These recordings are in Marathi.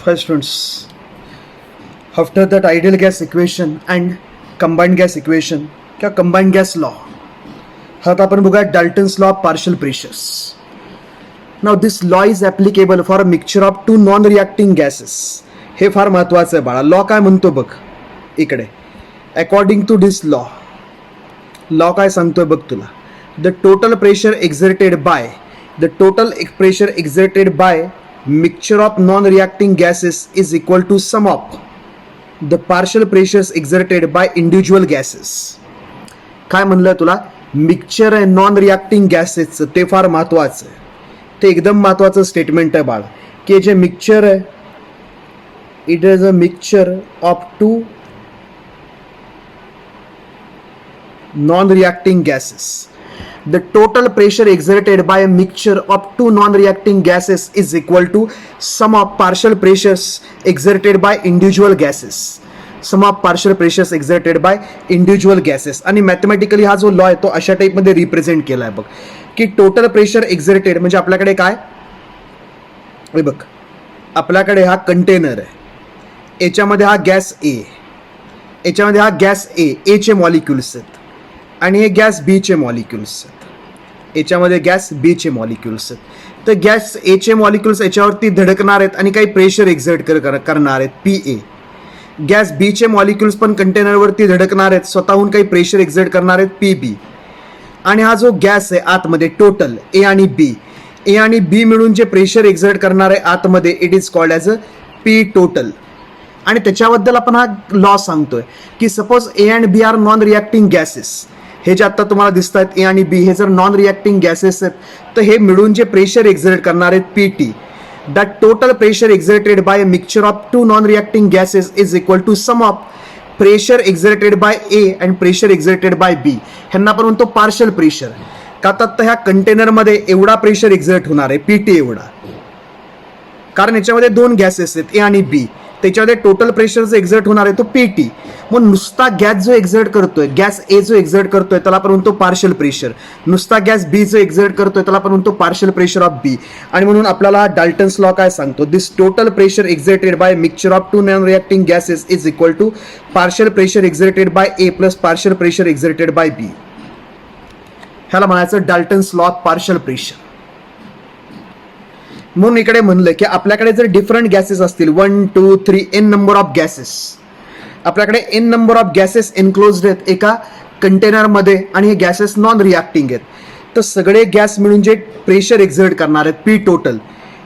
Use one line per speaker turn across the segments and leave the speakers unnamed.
Hi students, after that ideal gas equation and combined gas equation किंवा combined gas law, आता आपण बघूया Dalton's law of partial pressures. Now this law is applicable for a mixture of two non-reacting gases. हे फार महत्वाचं आहे बाळा. लॉ काय म्हणतो बघ इकडे. अकॉर्डिंग टू दिस लॉ काय सांगतोय बघ तुला. The total pressure exerted by mixture of non-reacting gases is equal to sum of the partial pressures exerted by individual gases. काय म्हणलं तुला, मिक्सचर आहे नॉन रिॲक्टिंग गॅसेसचं, ते फार महत्वाचं आहे. ते एकदम महत्वाचं स्टेटमेंट आहे बाळा, की जे मिक्सचर आहे it is a mixture of two non-reacting gases. The total pressure exerted by a mixture of two non-reacting gases is equal to sum of partial pressures exerted by individual gases. Sum of partial pressures exerted by individual gases. आणि मॅथमॅटिकली हा जो लॉ आहे तो अशा टाईपमध्ये रिप्रेझेंट केला आहे बघ, की टोटल प्रेशर एक्झर्टेड म्हणजे आपल्याकडे काय हे बघ, आपल्याकडे हा कंटेनर आहे, याच्यामध्ये हा गॅस ए, याच्यामध्ये हा गॅस ए चे मॉलिक्युल्स आहेत आणि हे गॅस बी चे मॉलिक्युल्स आहेत, याच्यामध्ये गॅस बी चे मॉलिक्युल्स आहेत. तर गॅस ए चे मॉलिक्युल्स याच्यावरती धडकणार आहेत आणि काही प्रेशर एक्झर्ट करणार आहेत पी ए. गॅस बी चे मॉलिक्युल्स पण कंटेनरवरती धडकणार आहेत, स्वतःहून काही प्रेशर एक्झर्ट करणार आहेत पी बी. आणि हा जो गॅस आहे आतमध्ये टोटल ए आणि बी मिळून जे प्रेशर एक्झर्ट करणार आहे आतमध्ये, it is called as a P total. आणि त्याच्याबद्दल आपण हा लॉ सांगतोय की suppose A and B are non reacting gases. हे जे आता तुम्हाला दिसत आहेत ए आणि बी, हे जर नॉन रिॲक्टिंग गॅसेस आहेत तर हे मिळून जे प्रेशर एक्झर्ट करणार आहेत P T. That total pressure exerted by a mixture of two non reacting gases is equal to sum of pressure exerted by A and pressure exerted by B. ह्यांना आपण म्हणतो पार्शल प्रेशर. का तर ह्या कंटेनरमध्ये एवढा प्रेशर एक्झर्ट होणार आहे पी टी एवढा, कारण याच्यामध्ये दोन गॅसेस आहेत ए आणि बी, त्याच्यामध्ये टोटल प्रेशर जो एक्झर्ट होणार आहे तो पी टी. मग नुसता गॅस जो एक्झर्ट करतोय, गॅस ए जो एक्झर्ट करतोय त्याला आपण म्हणतो पार्शल प्रेशर. नुसता गॅस बी जो एक्झर्ट करतोय त्याला आपण म्हणतो पार्शल प्रेशर ऑफ बी. आणि म्हणून आपल्याला हा डाल्टन्स लॉ काय सांगतो, this total pressure exerted by mixture of two non reacting gases is equal to partial pressure exerted by A plus partial pressure exerted by B. ह्याला म्हणायचं Dalton's law of partial pressure. म्हणून इकडे म्हणलं की आपल्याकडे जर डिफरंट गॅसेस असतील 1 2 3 एन नंबर ऑफ गॅसेस, आपल्याकडे N number of gases enclosed आहेत एका कंटेनरमध्ये आणि हे गॅसेस नॉन रिॲक्टिंग आहेत, तर सगळे गॅस मिळून जे प्रेशर एक्झर्ट करणार आहेत P total,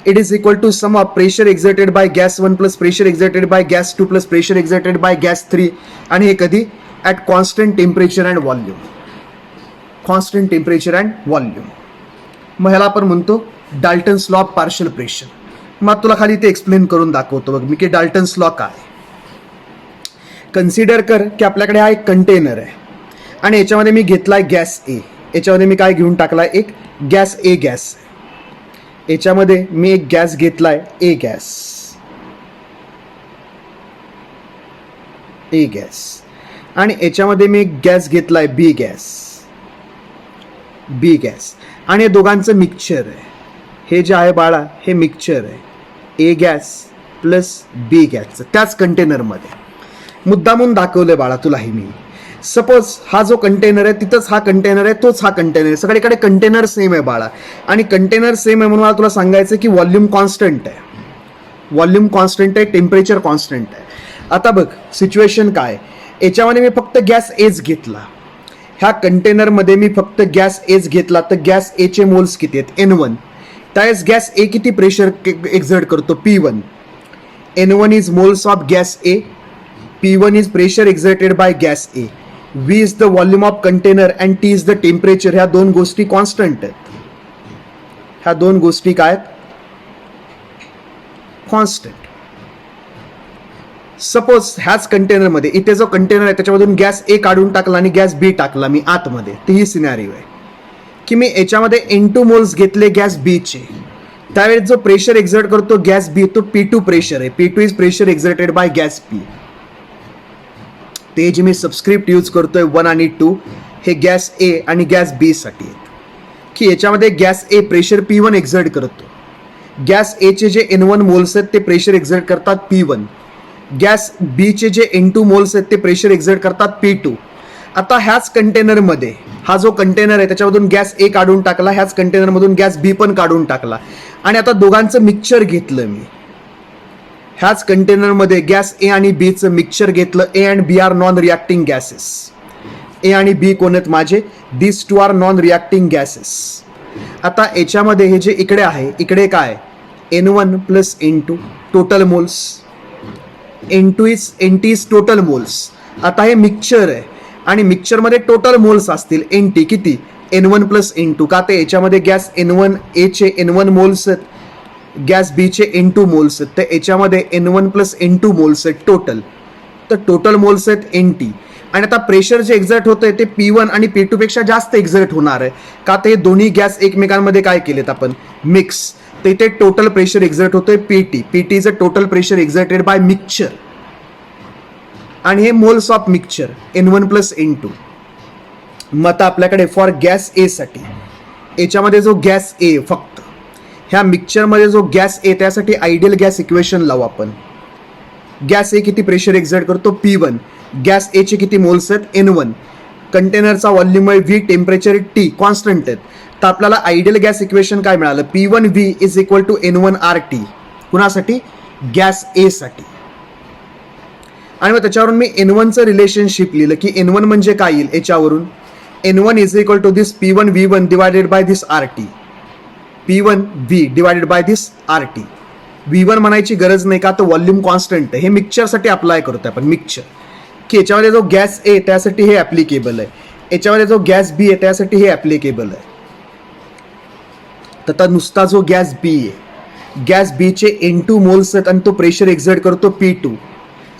it is equal to sum of pressure exerted by gas 1 plus pressure exerted by gas 2 plus pressure exerted by gas 3. आणि हे कधी at constant temperature and volume. Constant temperature and volume. मग ह्याला आपण म्हणतो Dalton's law of partial pressure. मग तुला खाली ते एक्सप्लेन करून दाखवतो बघ मी की डाल्टन्स लॉ काय. कन्सिडर कर की आपल्याकडे हा एक कंटेनर आहे आणि याच्यामध्ये मी घेतलाय गॅस ए. याच्यामध्ये मी काय घेऊन टाकलाय, एक गॅस ए गॅस. याच्यामध्ये मी एक गॅस घेतलाय ए गॅस आणि याच्यामध्ये मी एक गॅस घेतलाय बी गॅस आणि हे दोघांचं मिक्सचर आहे. हे जे आहे बाळा हे मिक्सचर आहे ए गॅस प्लस बी गॅसचं त्याच कंटेनरमध्ये. मुद्दामून दाखवलंय बाळा तुला हे मी. सपोज हा जो कंटेनर आहे तिथंच हा कंटेनर आहे, तोच हा कंटेनर आहे, सगळीकडे कंटेनर सेम आहे बाळा. आणि कंटेनर सेम आहे म्हणून मला तुला सांगायचं की व्हॉल्यूम कॉन्स्टंट आहे, टेम्परेचर कॉन्स्टंट आहे. आता बघ सिच्युएशन काय, याच्यामध्ये मी फक्त गॅस एच घेतला, ह्या कंटेनरमध्ये मी फक्त गॅस एच घेतला, तर गॅस एचे मोल्स किती आहेत N1. त्यावेळेस गॅस ए किती प्रेशर एक्झर्ट करतो P1. N1 is moles of gas A, P1 is pressure exerted by gas A, V is the volume of container and T is the temperature. ह्या दोन गोष्टी कॉन्स्टंट आहेत. ह्या दोन गोष्टी काय आहेत, कॉन्स्टंट. सपोज ह्याच कंटेनरमध्ये इथे जो कंटेनर आहे त्याच्यामधून गॅस ए काढून टाकला आणि गॅस बी टाकला मी आतमध्ये, तर ही सिनॅरिओ आहे की मी याच्यामध्ये N2 मोल्स घेतले गॅस बी चे. त्यावेळेस जो प्रेशर एक्झर्ट करतो गॅस बी तो P2 प्रेशर आहे. P2 is pressure exerted by gas B. ते जे मी सबस्क्रिप्ट यूज करतोय 1 आणि 2 हे गॅस ए आणि गॅस बी साठी आहेत, की याच्यामध्ये गॅस ए प्रेशर P1 एक्झर्ट करतो, गॅस एचे जे N1 मोल्स आहेत ते प्रेशर एक्झर्ट करतात P1. गॅस बीचे जे N2 मोल्स आहेत ते प्रेशर एक्झर्ट करतात P2. आता ह्याच कंटेनरमध्ये हा जो कंटेनर आहे त्याच्यामधून गॅस ए काढून टाकला, ह्याच कंटेनरमधून गॅस बी पण काढून टाकला आणि आता दोघांचं मिक्सचर घेतलं मी. ह्याच कंटेनरमध्ये गॅस ए आणि बीचं मिक्सचर घेतलं. A and B are non reacting gases. A आणि बी कोण आहेत माझे? This two are non reacting gases. आता याच्यामध्ये हे जे इकडे आहे, इकडे काय N1 plus N2 total moles, N2 is total moles. आता हे मिक्सचर आहे आणि मिक्सचरमध्ये टोटल मोल्स असतील NT किती? N1 plus N2. का ते याच्यामध्ये गॅस N1 एचे N1 मोल्स आहेत, गॅस बीचे N2 मोल्स आहेत, तर याच्यामध्ये N1 प्लस N2 मोल्स आहेत टोटल. तर टोटल मोल्स आहेत NT. आणि आता प्रेशर जे एक्झर्ट होतंय ते P1 आणि P2 पेक्षा जास्त एक्झर्ट होणार आहे. का ते दोन्ही गॅस एकमेकांमध्ये काय केलेत आपण? मिक्स. तर इथे टोटल प्रेशर एक्झर्ट होतोय PT. PT is a total pressure exerted by mixture. आणि हे moles of mixture N1 plus N2. मग आता आपल्याकडे फॉर गॅस ए साठी याच्यामध्ये जो गॅस ए, फक्त ह्या मिक्सचरमध्ये जो गॅस ए, त्यासाठी आयडियल गॅस इक्वेशन लावू आपण. गॅस ए किती प्रेशर एक्झर्ट करतो? P1. गॅस ए चे किती मोल्स आहेत? N1. कंटेनरचा व्हॉल्यूम आहे V, टेम्परेचर T, कॉन्स्टंट आहेत. तर आपल्याला आयडियल गॅस इक्वेशन काय मिळालं? P1V is equal to N1 RT. कुणासाठी? गॅस ए साठी. आणि मग त्याच्यावरून मी N1चं रिलेशनशिप लिहिलं की N1 म्हणजे काय येईल याच्यावरून? N1 is equal to this P1V1 divided by this RT. P1V divided by this RT. V1 म्हणायची गरज नाही, का तर व्हॉल्यूम कॉन्स्टंट आहे. हे मिक्सचरसाठी अप्लाय करतोय आपण मिक्सचर, की याच्यामध्ये जो गॅस ए त्यासाठी हे ऍप्लिकेबल आहे, याच्यामध्ये जो गॅस बी आहे त्यासाठी हे ऍप्लिकेबल आहे. तर नुसता जो गॅस बी आहे, गॅस बीचे N2 मोल्स आहेत आणि तो प्रेशर एक्झर्ट करतो P2.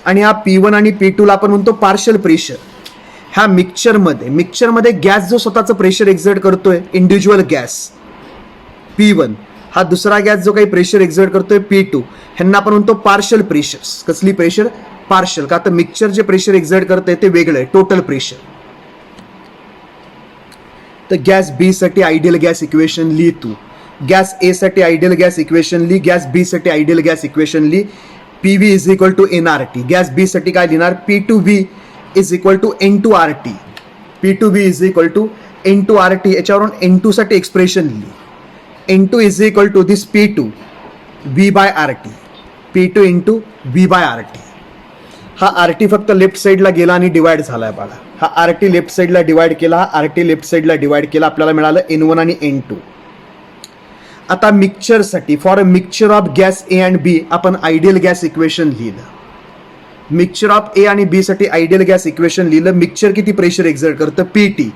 आणि हा P1 आणि P2 ला आपण म्हणतो पार्शियल प्रेशर. ह्या मिक्सचरमध्ये गॅस जो स्वतःचं प्रेशर एक्झर्ट करतोय, इंडिव्हिज्युअल गॅस P1, हा दुसरा गॅस जो काही प्रेशर एक्झर्ट करतोय P2, ह्यांना आपण म्हणतो पार्शियल प्रेशर्स. कसली प्रेशर? पार्शियल. का तर मिक्सचर जे प्रेशर एक्झर्ट करतंय ते वेगळं आहे, टोटल प्रेशर. तर गॅस बी साठी आयडियल गॅस इक्वेशन लिही तू. गॅस ए साठी आयडियल गॅस इक्वेशन लिही. गॅस बी साठी आयडियल गॅस इक्वेशन लिही. PV is equal to NRT. Gas B साठी काय लिहिणार? P2V is equal to N2RT. P2V is equal to N2RT. याच्यावरून N2 साठी एक्सप्रेशन लिही. N2 is equal to this P2 V by RT. P2 into V by RT. हा RT फक्त लेफ्ट साईडला गेला आणि डिवाइड झालाय बघा. हा RT लेफ्ट साईडला डिवाइड केला, हा RT लेफ्ट साईडला डिवाइड केला, आपल्याला मिळालं N1 आणि N2. आता मिक्सचरसाठी for a mixture of gas A and B आपण आयडियल गॅस इक्वेशन लिहिलं. मिक्सचर ऑफ ए आणि बी साठी आयडियल गॅस इक्वेशन लिहिलं. मिक्सचर किती प्रेशर एक्झर्ट करतं? PT.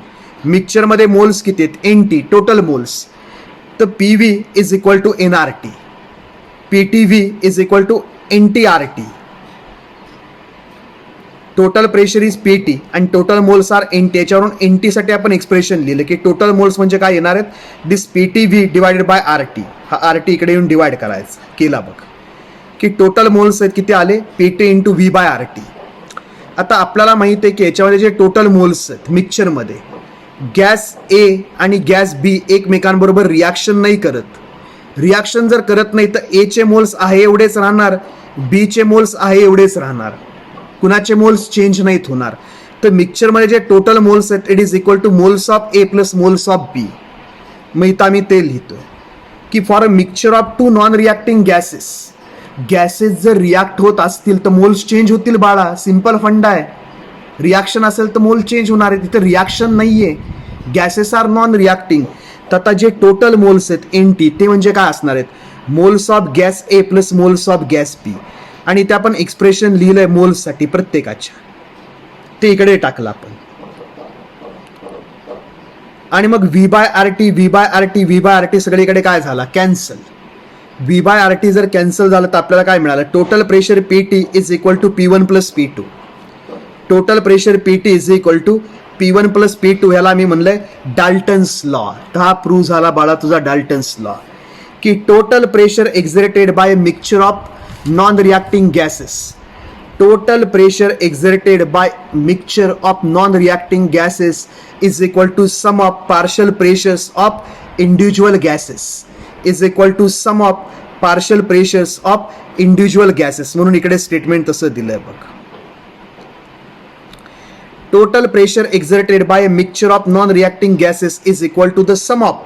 मिक्सचरमध्ये मोल्स किती आहेत? NT, total moles. तर PV is equal to NRT. PTV is equal to NTRT. Total pressure is PT आणि टोटल मोल्स आर NT. याच्यावरून NT साठी आपण एक्सप्रेशन लिहिलं की टोटल मोल्स म्हणजे काय येणार आहेत? दिस PTV डिवायडेड बाय RT. हा RT इकडे येऊन डिवाइड करायचा केला बघ, की टोटल मोल्स आहेत किती आले? PT into V by RT. आता आपल्याला माहित आहे की याच्यामध्ये जे टोटल मोल्स आहेत मिक्सचरमध्ये, गॅस ए आणि गॅस बी एकमेकांबरोबर रिॲक्शन नाही करत. रिॲक्शन जर करत नाही तर ए चे मोल्स आहे एवढेच राहणार, बी चे मोल्स आहे एवढेच राहणार, कुणाचे मोल्स चेंज नाहीत होणार. तर मिक्सचरमध्ये जे टोटल मोल्स आहेत it is equal to moles of A plus moles of B. मग इथं आम्ही ते लिहितोय की for a mixture of two non reacting gases जर रिॲक्ट होत असतील तर मोल्स चेंज होतील बाळा. सिंपल फंडा आहे. रिॲक्शन असेल तर मोल चेंज होणार आहे. तिथे रिॲक्शन नाहीये, गॅसेस आर नॉन रिॲक्टिंग. तर आता जे टोटल मोल्स आहेत NT ते म्हणजे काय असणार आहेत? Moles of gas A plus moles of gas B. आणि ते आपण एक्सप्रेशन लिहिलंय मोल्ससाठी प्रत्येकाच्या, ते इकडे टाकलं आपण. आणि मग V बाय RT सगळीकडे काय झाला? कॅन्सल. V बाय RT जर कॅन्सल झालं तर आपल्याला काय मिळालं? Total pressure PT is equal to P1 plus P2. Total pressure PT is equal to P1 plus P2. ह्याला मी म्हणलंय डाल्टन्स लॉ. हा प्रूव्ह झाला बाळा तुझा डाल्टन्स लॉ, की total pressure exerted by mixture of non-reacting gases. Total pressure exerted by mixture of non-reacting gases is equal to sum of partial pressures of individual gases is equal to sum of partial pressures of individual gases, म्हणून इकडे स्टेटमेंट तसं दिलंय बघ. Total pressure exerted by a mixture of non reacting gases is equal to the sum of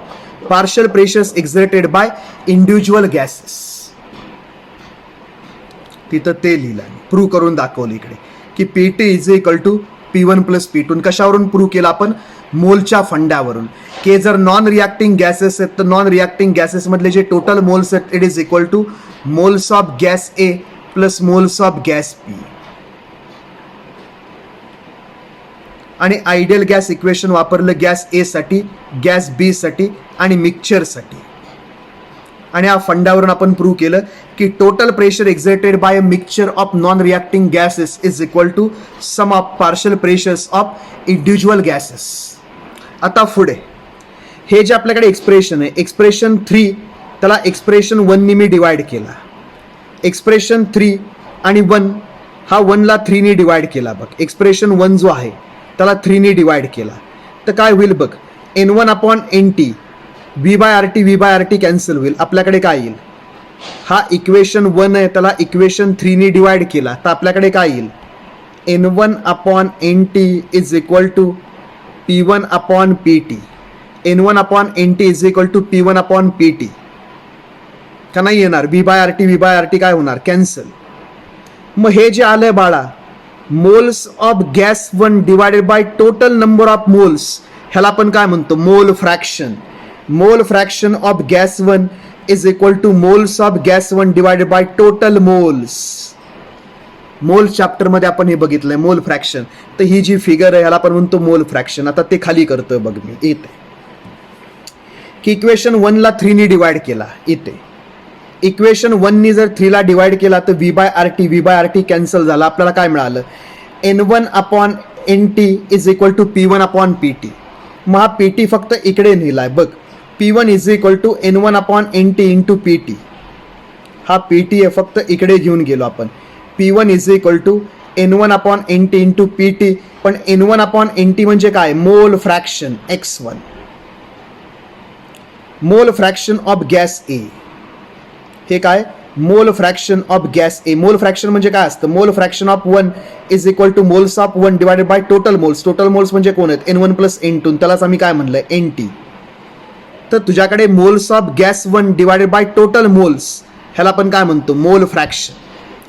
partial pressures exerted by individual gases. तिथं ते लिहिलं, प्रूव्ह करून दाखवलं इकडे की Pt is equal to P1 plus P2. कशावरून प्रूव्ह केलं आपण? मोलच्या फंड्यावरून. की जर नॉन रिॲक्टिंग गॅसेस आहेत तर नॉन रिॲक्टिंग गॅसेस मधले जे टोटल मोल्स आहेत it is equal to moles of gas A plus moles of gas B. आणि आयडियल गॅस इक्वेशन वापरलं गॅस ए साठी, गॅस बी साठी आणि मिक्सचरसाठी. आणि या फंडावरून आपण प्रूव्ह केलं की total pressure exerted by a mixture of non reacting gases is equal to sum of partial pressures of individual gases. आता पुढे हे जे आपल्याकडे एक्सप्रेशन आहे, एक्सप्रेशन 3 त्याला एक्सप्रेशन 1 नी मी डिवाइड केला. एक्सप्रेशन 3 आणि 1 हा 1 ला 3 नी डिवाइड केला बघ. एक्सप्रेशन 1 जो आहे त्याला 3 नी डिवाइड केला तर काय होईल बघ. N1 upon NT V by R T cancel होईल. आपल्याकडे काय येईल? हा इक्वेशन 1 आहे त्याला इक्वेशन 3 नी डिवाइड केला तर आपल्याकडे काय येईल? N1 upon NT is equal to P1 upon PT. N1 upon NT is equal to P1 upon PT. का नाही येणार? V बाय आर टी काय होणार? कॅन्सल. मग हे जे आलंय बाळा, moles of gas 1 divided by total number of moles, ह्याला आपण काय म्हणतो? Mole fraction. मोल fraction of gas 1 is equal to moles of gas 1 divided by total moles. मोल चॅप्टर मध्ये आपण हे बघितलंय मोल फ्रॅक्शन. तर ही जी फिगर आहे ह्याला आपण म्हणतो मोल फ्रॅक्शन. आता ते खाली करतोय बघ मी इथे की इक्वेशन 1 ला 3 नी डिवाइड केला. इथे इक्वेशन 1 नी जर 3 ला डिवाइड केला तर V by R T cancel झाला. आपल्याला काय मिळालं? N1 upon NT is equal to P1 upon PT. मग हा PT फक्त इकडे नेलाय बघ. P1 is equal to N1 upon NT into PT. हा PT आहे फक्त इकडे घेऊन गेलो आपण. P1 is equal to N1 upon NT into PT. पण N1 अपॉन NT म्हणजे काय? Mole fraction X1. मोल फ्रॅक्शन ऑफ गॅस ए. हे काय? मोल फ्रॅक्शन ऑफ गॅस ए. मोल फ्रॅक्शन म्हणजे काय असतं? मोल fraction of 1 is equal to moles of 1 divided by total moles. Total moles म्हणजे कोण आहेत? N1 plus N2. त्यालाच आम्ही काय म्हणलंय? NT. तर तुझ्याकडे moles of gas 1 divided by total moles, ह्याला आपण काय म्हणतो? Mole fraction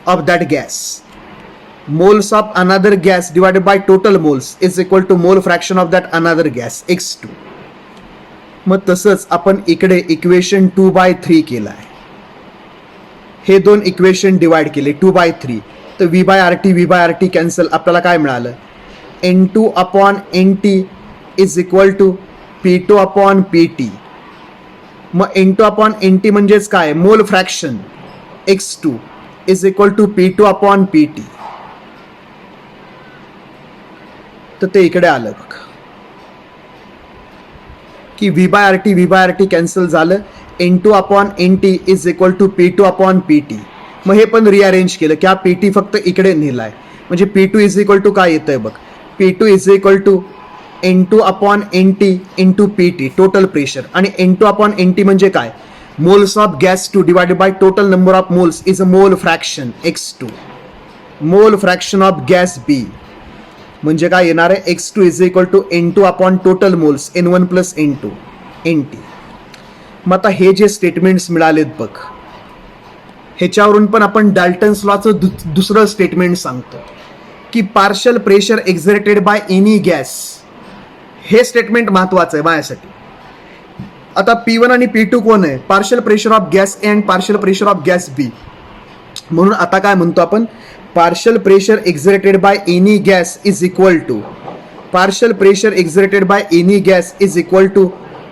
of that gas. Moles of another gas divided by total moles is equal to mole fraction of that another gas X2. मग तसंच आपण इकडे इक्वेशन 2/3 केलाय. हे दोन इक्वेशन डिवाइड केले 2/3. तर V by R T cancel. आपल्याला काय मिळालं? N2 upon NT is equal to P2 upon PT. मग N2 अपॉन NT म्हणजेच काय? Mole fraction X2 is equal to P2 upon PT. तर ते इकडे आलं बघ की V by R T cancel झालं. N2 upon NT is equal to P2 upon PT. मग हे पण रिअरेंज केलं की हा PT फक्त इकडे नेलाय. म्हणजे P2 इज इक्वल टू काय येतंय बघ? P2 is equal to N2 upon NT into PT total pressure. आणि N2 अपॉन NT म्हणजे काय? Moles of gas 2 divided by total number of moles is a mole fraction X2. मोल फ्रॅक्शन ऑफ गॅस B म्हणजे काय येणार आहे? X2 is equal to N2 upon total moles N1 plus N2 NT. मग आता हे जे स्टेटमेंट्स मिळालेत बघ, ह्याच्यावरून पण आपण डाल्टन्स लॉचं दुसरं स्टेटमेंट सांगतो की partial pressure exerted by any gas. हे स्टेटमेंट महत्वाचं आहे माझ्यासाठी. आता P1 आणि P2 कोण आहे? Partial pressure of gas A and partial pressure of gas B. म्हणून आता काय म्हणतो आपण? Partial pressure exerted by any gas is equal to partial pressure exerted by any gas is equal to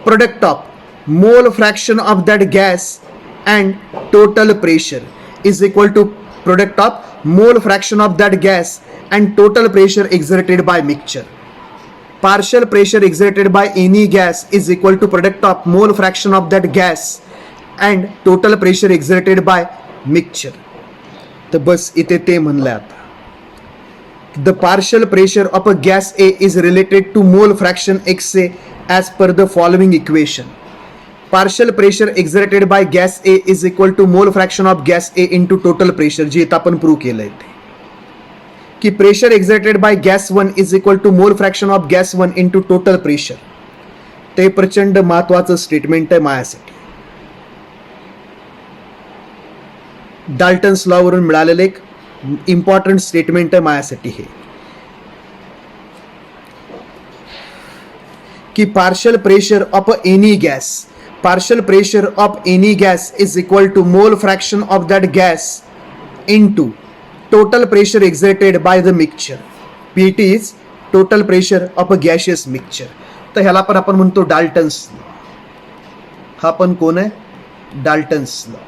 product of mole fraction of that gas and total pressure is equal to product of mole fraction of that gas and total pressure exerted by mixture. Partial pressure exerted by any gas is equal to product of mole fraction of that gas and total pressure exerted by mixture. तर बस इथे ते म्हणलंय आता. The partial pressure of a gas A is related to mole fraction XA as per the following equation. Partial pressure exerted by gas A is equal to mole fraction of gas A into total pressure, जे इथं आपण प्रूव्ह केलंय ते की pressure exerted by gas one is equal to mole fraction of gas one into total pressure. ते प्रचंड महत्वाचं स्टेटमेंट आहे माझ्यासाठी. डाल्टन्स लॉ वरून मिळालेलं एक इम्पॉर्टंट स्टेटमेंट आहे माझ्यासाठी हे, की partial pressure of any gas, partial pressure of any gas is equal to mole fraction of that gas into total pressure exerted by the mixture. PT is total pressure of a gaseous mixture. तर ह्याला पण आपण म्हणतो डाल्टन्स लॉ. हा पण कोण आहे? Dalton's law.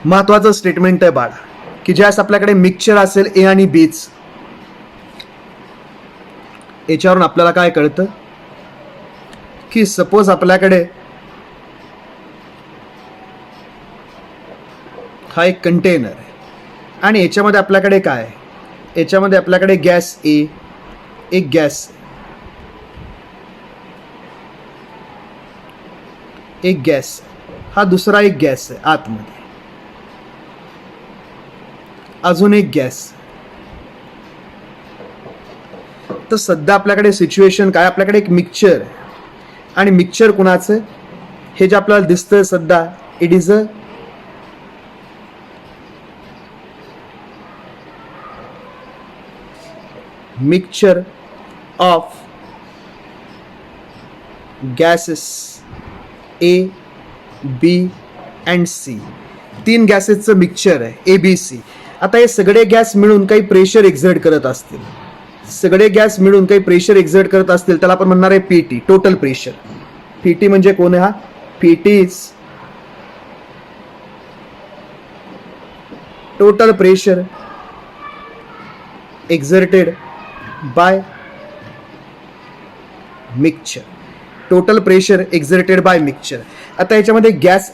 महत्वाचं स्टेटमेंट आहे बाळा, की ज्यास आपल्याकडे मिक्सचर असेल ए आणि बीच, याच्यावरून आपल्याला काय कळतं की सपोज आपल्याकडे हा एक कंटेनर आहे आणि याच्यामध्ये आपल्याकडे काय आहे? याच्यामध्ये आपल्याकडे गॅस ए, एक गॅस, एक गॅस, हा दुसरा एक गॅस आहे आतमध्ये, अजून एक गॅस. तर सध्या आपल्याकडे सिच्युएशन काय? आपल्याकडे एक मिक्सचर आहे आणि मिक्सचर कुणाचं? हे जे आपल्याला दिसतंय सध्या, it is a mixture of gases A, B and C. 3 गॅसेसचं मिक्सचर आहे ए, बी, सी. आता हे सगळे गॅस मिळून काही प्रेशर एक्झर्ट करत असतील, सगळे गॅस मिळून काही प्रेशर एक्झर्ट करत असतील, त्याला आपण म्हणणार आहे पीटी, टोटल प्रेशर. पीटी म्हणजे कोण आहे? हा PT is total pressure exerted by mixture. Total pressure exerted by mixture. आता याच्यामध्ये गॅस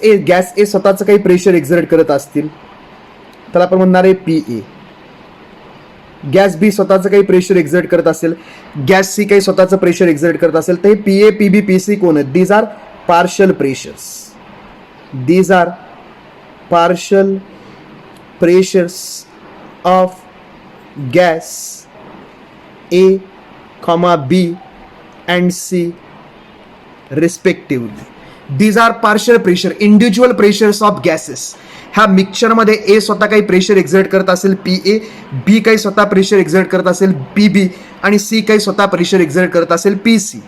ए स्वतःचं काही प्रेशर एक्झर्ट करत असतील, त्याला आपण म्हणणार आहे पीए. गॅस बी स्वतःचं काही प्रेशर एक्झर्ट करत असेल, गॅस सी काही स्वतःचं प्रेशर एक्झर्ट करत असेल, तर हे पीए, पीबी, पीसी कोण आहेत? These are partial pressures. These are partial pressures of gas A, B and C respectively. These are partial pressure, individual pressures of gases. ह्या मिक्सचरमध्ये ए स्वतः काही प्रेशर एक्झर्ट करत असेल पीए, बी काही स्वतः प्रेशर एक्झर्ट करत असेल पीबी आणि सी काही स्वतः प्रेशर एक्झर्ट करत असेल पीसी.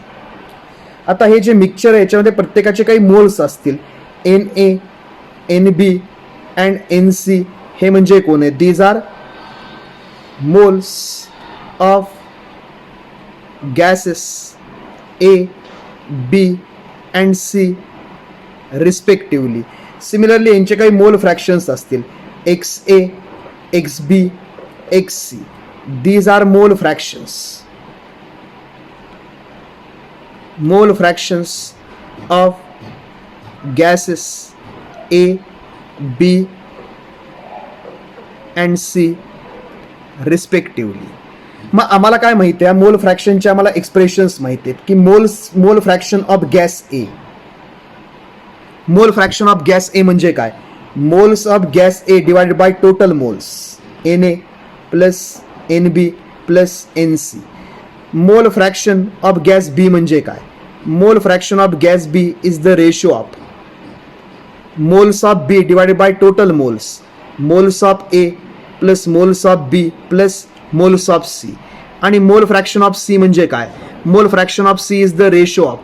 आता हे जे मिक्सचर आहे याच्यामध्ये प्रत्येकाचे काही मोल्स असतील, N A, N B and N C. हे म्हणजे कोण आहे? These are moles of gases A, B and C respectively. Similarly यांचे काही मोल फ्रॅक्शन्स असतील, X A, X B, X C. These are mole fractions. Mole fractions of gases A, B and C respectively. मग आम्हाला काय माहिती आहे? मोल फ्रॅक्शनचे आम्हाला एक्सप्रेशन्स माहिती आहेत, की मोल फ्रॅक्शन ऑफ गॅस ए. मोल फ्रॅक्शन ऑफ गॅस ए म्हणजे काय? Moles of gas A divided by total moles, N A plus N B plus N C. Mole fraction of gas B म्हणजे काय? Mole fraction of gas B is the ratio of moles of B divided by total moles, moles of A plus moles of B plus moles of C. आणि मोल फ्रॅक्शन ऑफ सी म्हणजे काय? Mole fraction of C is the ratio of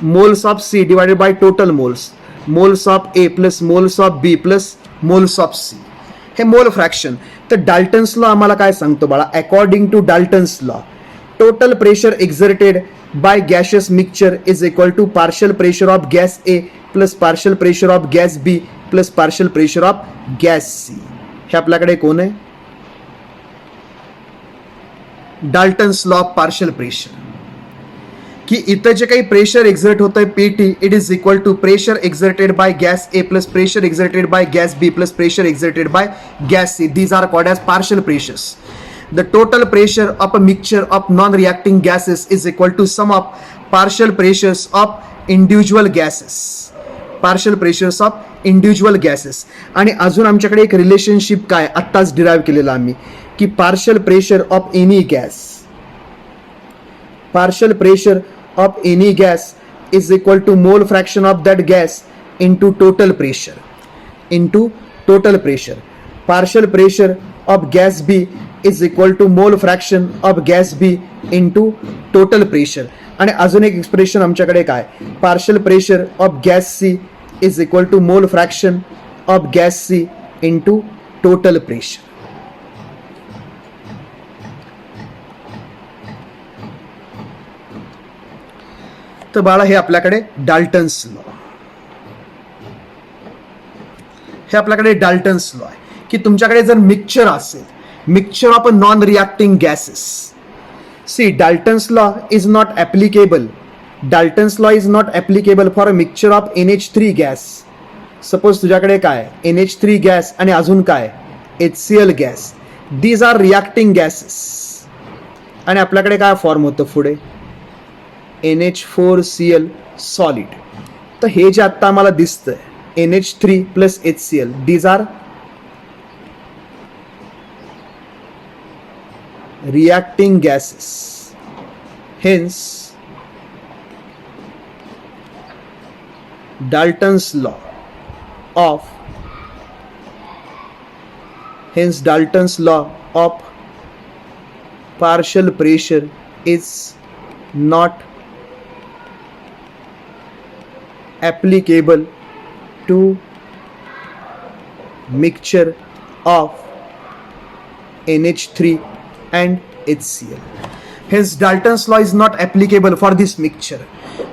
moles of C divided by total moles, moles of A plus moles of B plus moles of C. हे मोल फ्रॅक्शन. तर डाल्टन्स लॉ आम्हाला काय सांगतो बाळा? According to Dalton's law, total pressure exerted by gaseous mixture is equal to partial pressure of gas A plus partial pressure of gas B plus partial pressure of gas C. हे आपल्याकडे कोण आहे? Dalton's law of partial pressure. की इथं जे काही प्रेशर एक्झर्ट होत आहे PT, it is equal to pressure exerted by gas A plus pressure exerted by gas B plus pressure exerted by gas C. These are called as partial pressures. The total pressure of a mixture of non reacting gases is equal to sum of partial pressures of individual gases. Partial pressures of individual gases. आणि अजून आमच्याकडे एक रिलेशनशिप काय आत्ताच डिराईव्ह केलेलं आम्ही की partial pressure of any gas, partial pressure of any gas is equal to mole fraction of that gas into total pressure. Partial pressure of gas B is equal to mole fraction of gas B into total pressure. आणि अजून एक एक्सप्रेशन आमच्याकडे काय, partial pressure of gas C is equal to mole fraction of gas C into total pressure. तर बाळा हे आपल्याकडे डाल्टन्स लॉ, हे आपल्याकडे डाल्टन्स लॉ आहे की तुमच्याकडे जर मिक्सचर असेल, mixture of a non reacting gases. See Dalton's law is not applicable, Dalton's law is not applicable for a mixture of NH3 gas. Suppose तुझ्याकडे काय NH3 गॅस आणि अजून काय HCl gas, these are reacting gases. आणि आपल्याकडे काय फॉर्म होतं पुढे NH4Cl सॉलिड. तर हे जे आत्ता आम्हाला दिसतंय NH3 plus HCl, these are reacting gases. Hence Dalton's law of partial pressure is not applicable to mixture of NH3 and HCl. Hence Dalton's law is not applicable for this mixture.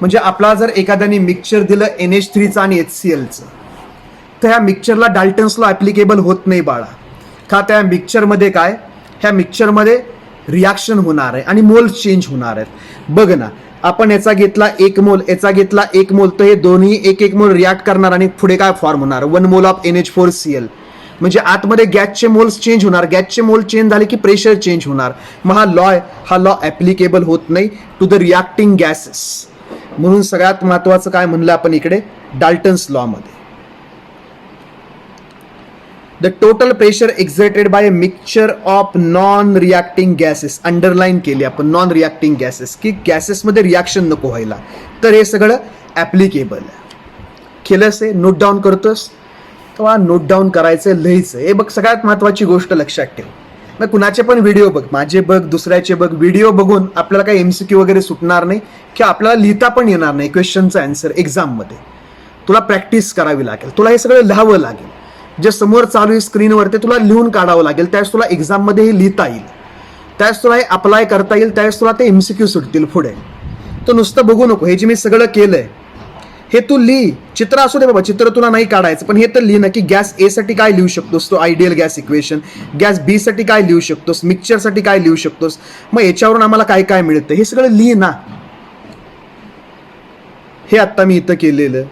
म्हणजे आपला जर एखाद्याने मिक्सचर दिलं NH3चं आणि HClचं, तर ह्या मिक्सचरला डाल्टन्स लॉ ॲप्लिकेबल होत नाही बाळा. का, त्या मिक्सचरमध्ये काय, ह्या मिक्सचरमध्ये रिॲक्शन होणार आहे आणि मोल्स चेंज होणार आहेत. बघ ना, आपण याचा घेतला 1 मोल, याचा घेतला 1 मोल, तर हे दोन्ही 1-1 मोल रिॲक्ट करणार आणि पुढे काय फॉर्म होणार 1 मोल ऑफ NH4Cl. म्हणजे आतमध्ये गॅसचे मोल्स चेंज होणार, गॅसचे मोल चेंज झाले की प्रेशर चेंज होणार. मग हा लॉ ॲप्लिकेबल होत नाही टू द रिॲक्टिंग गॅसेस. म्हणून सगळ्यात महत्वाचं काय म्हणलं आपण इकडे डाल्टन्स लॉ मध्ये, the total pressure exerted by a mixture of non reacting gases. Underline केली आपण नॉन रिॲक्टिंग गॅसेस की गॅसेसमध्ये रिॲक्शन नको व्हायला. तर हे सगळं ॲप्लिकेबल केलंस, आहे नोट डाऊन करतोस तेव्हा नोट डाऊन करायचं, लिहायचं. हे बघ सगळ्यात महत्वाची गोष्ट लक्षात ठेव. मग कुणाचे पण व्हिडिओ बघ, माझे बघ, दुसऱ्याचे बघ, व्हिडिओ बघून आपल्याला काही MCQ वगैरे सुटणार नाही की आपल्याला लिहिता पण येणार नाही क्वेश्चनचं आन्सर एक्झाममध्ये. तुला प्रॅक्टिस करावी लागेल, तुला हे सगळं लिहावं लागेल. जे समोर चालू आहे स्क्रीनवर ते तुला लिहून काढावं लागेल, त्यावेळेस तुला एक्झाममध्ये हे लिहिता येईल, त्यावेळेस तुला हे अप्लाय करता येईल, त्यावेळेस तुला ते MCQ सुटतील पुढे. तर नुसतं बघू नको, हे जे मी सगळं केलंय हे तू लिही. चित्र असू दे बाबा, चित्र तुला नाही काढायचं, पण हे तर लिही ना की गॅस ए साठी काय लिहू शकतोस तो ideal gas equation, gas B साठी काय लिहू शकतोस, मिक्सचरसाठी काय लिहू शकतोस, मग याच्यावरून आम्हाला काय काय मिळतं हे सगळं लिही ना. हे आत्ता मी इथं केलेलं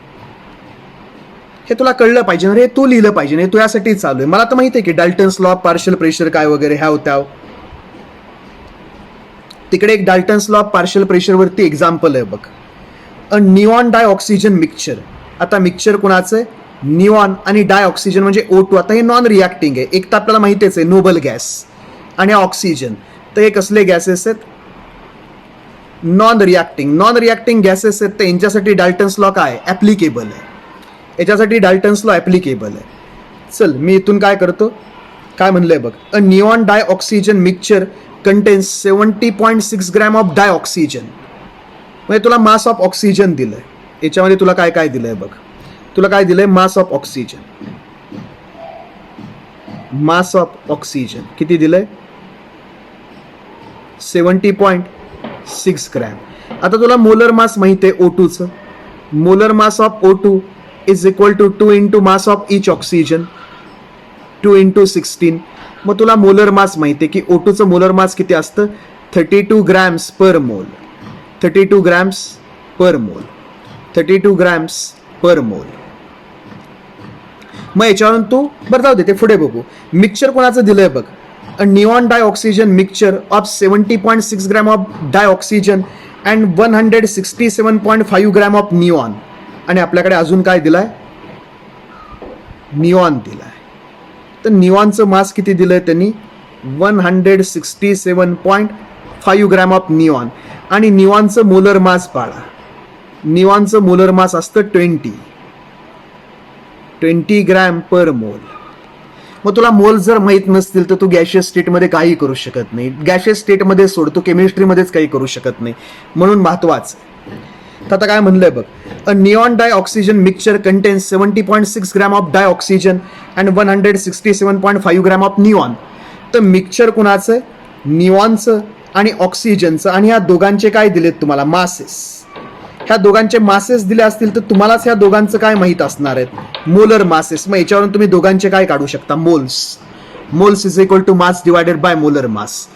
हे तुला कळलं पाहिजे, हे तू लिहिलं पाहिजे, हे तू यासाठी चालू आहे. मला तर माहिती आहे की Dalton's law of partial pressure काय वगैरे ह्या होत्या. तिकडे एक डाल्टन्स लॉ ऑफ पार्शियल प्रेशरवरती एक्झाम्पल आहे बघ, a neon dioxygen mixture. आता मिक्सचर कोणाचं आहे, निऑन आणि डाय ऑक्सिजन म्हणजे O2. आता हे नॉन रिॲक्टिंग आहे, एक तर आपल्याला माहितीच आहे नोबल गॅस आणि ऑक्सिजन. तर हे कसले गॅसेस आहेत, non reacting. Non reacting gases आहेत, तर यांच्यासाठी डाल्टन्स लॉ काय ॲप्लिकेबल आहे, याच्यासाठी डाल्टन्स लॉ ॲप्लिकेबल आहे. चल मी इथून काय करतो, काय म्हणलंय बघ, a neon dioxygen mixture contains 70.6 gram of dioxygen. म्हणजे तुला मास ऑफ ऑक्सिजन दिलंय, याच्यामध्ये तुला काय काय दिलंय बघ, तुला काय दिलंय मास of oxygen. Mass of oxygen किती दिलंय 70.6 ग्रॅम. आता तुला मोलर मास माहिती आहे O2चं, molar mass of O2 is equal to 2 into mass of each oxygen, 2 into 16. मग तुला मोलर मास माहिती आहे की O2चं मोलर मास किती असतं 32 ग्रॅम्स पर मोल, 32 ग्रॅम्स पर मोल, 32 ग्रॅम्स पर मोल. मग याच्यावरून तू बरं जाऊ दे, ते पुढे बघू. मिक्सचर कोणाचं दिलंय बघ, a neon dioxygen mixture of 70.6 gram of dioxygen and 167.5 gram of neon. आणि आपल्याकडे अजून काय दिलाय, निऑन दिलाय. तर निऑनचं मास किती दिलंय त्यांनी, 167.5 ग्रॅम ऑफ निऑन. आणि निऑनचं मोलर मास पाळा, निऑनचं मोलर मास असतं 20 ग्रॅम पर मोल. मग तुला मोल जर माहीत नसतील तर तू गॅशियस स्टेटमध्ये काही करू शकत नाही. गॅशियस स्टेटमध्ये सोड, तू केमिस्ट्रीमध्येच काही करू शकत नाही. म्हणून महत्वाचं. तर आता काय म्हणलंय बघ, a neon dioxygen mixture contains 70.6 gram of dioxygen and 167.5 gram of neon. तर मिक्सचर कुणाचं आहे, निऑनचं आणि ऑक्सिजनचं. आणि ह्या दोघांचे काय दिलेत तुम्हाला, मासेस. ह्या दोघांचे मासेस दिले असतील तर तुम्हालाच ह्या दोघांचं काय माहीत असणार आहेत, मोलर मासेस. मग याच्यावरून तुम्ही दोघांचे काय काढू शकता, moles. Moles is equal to mass divided by molar mass.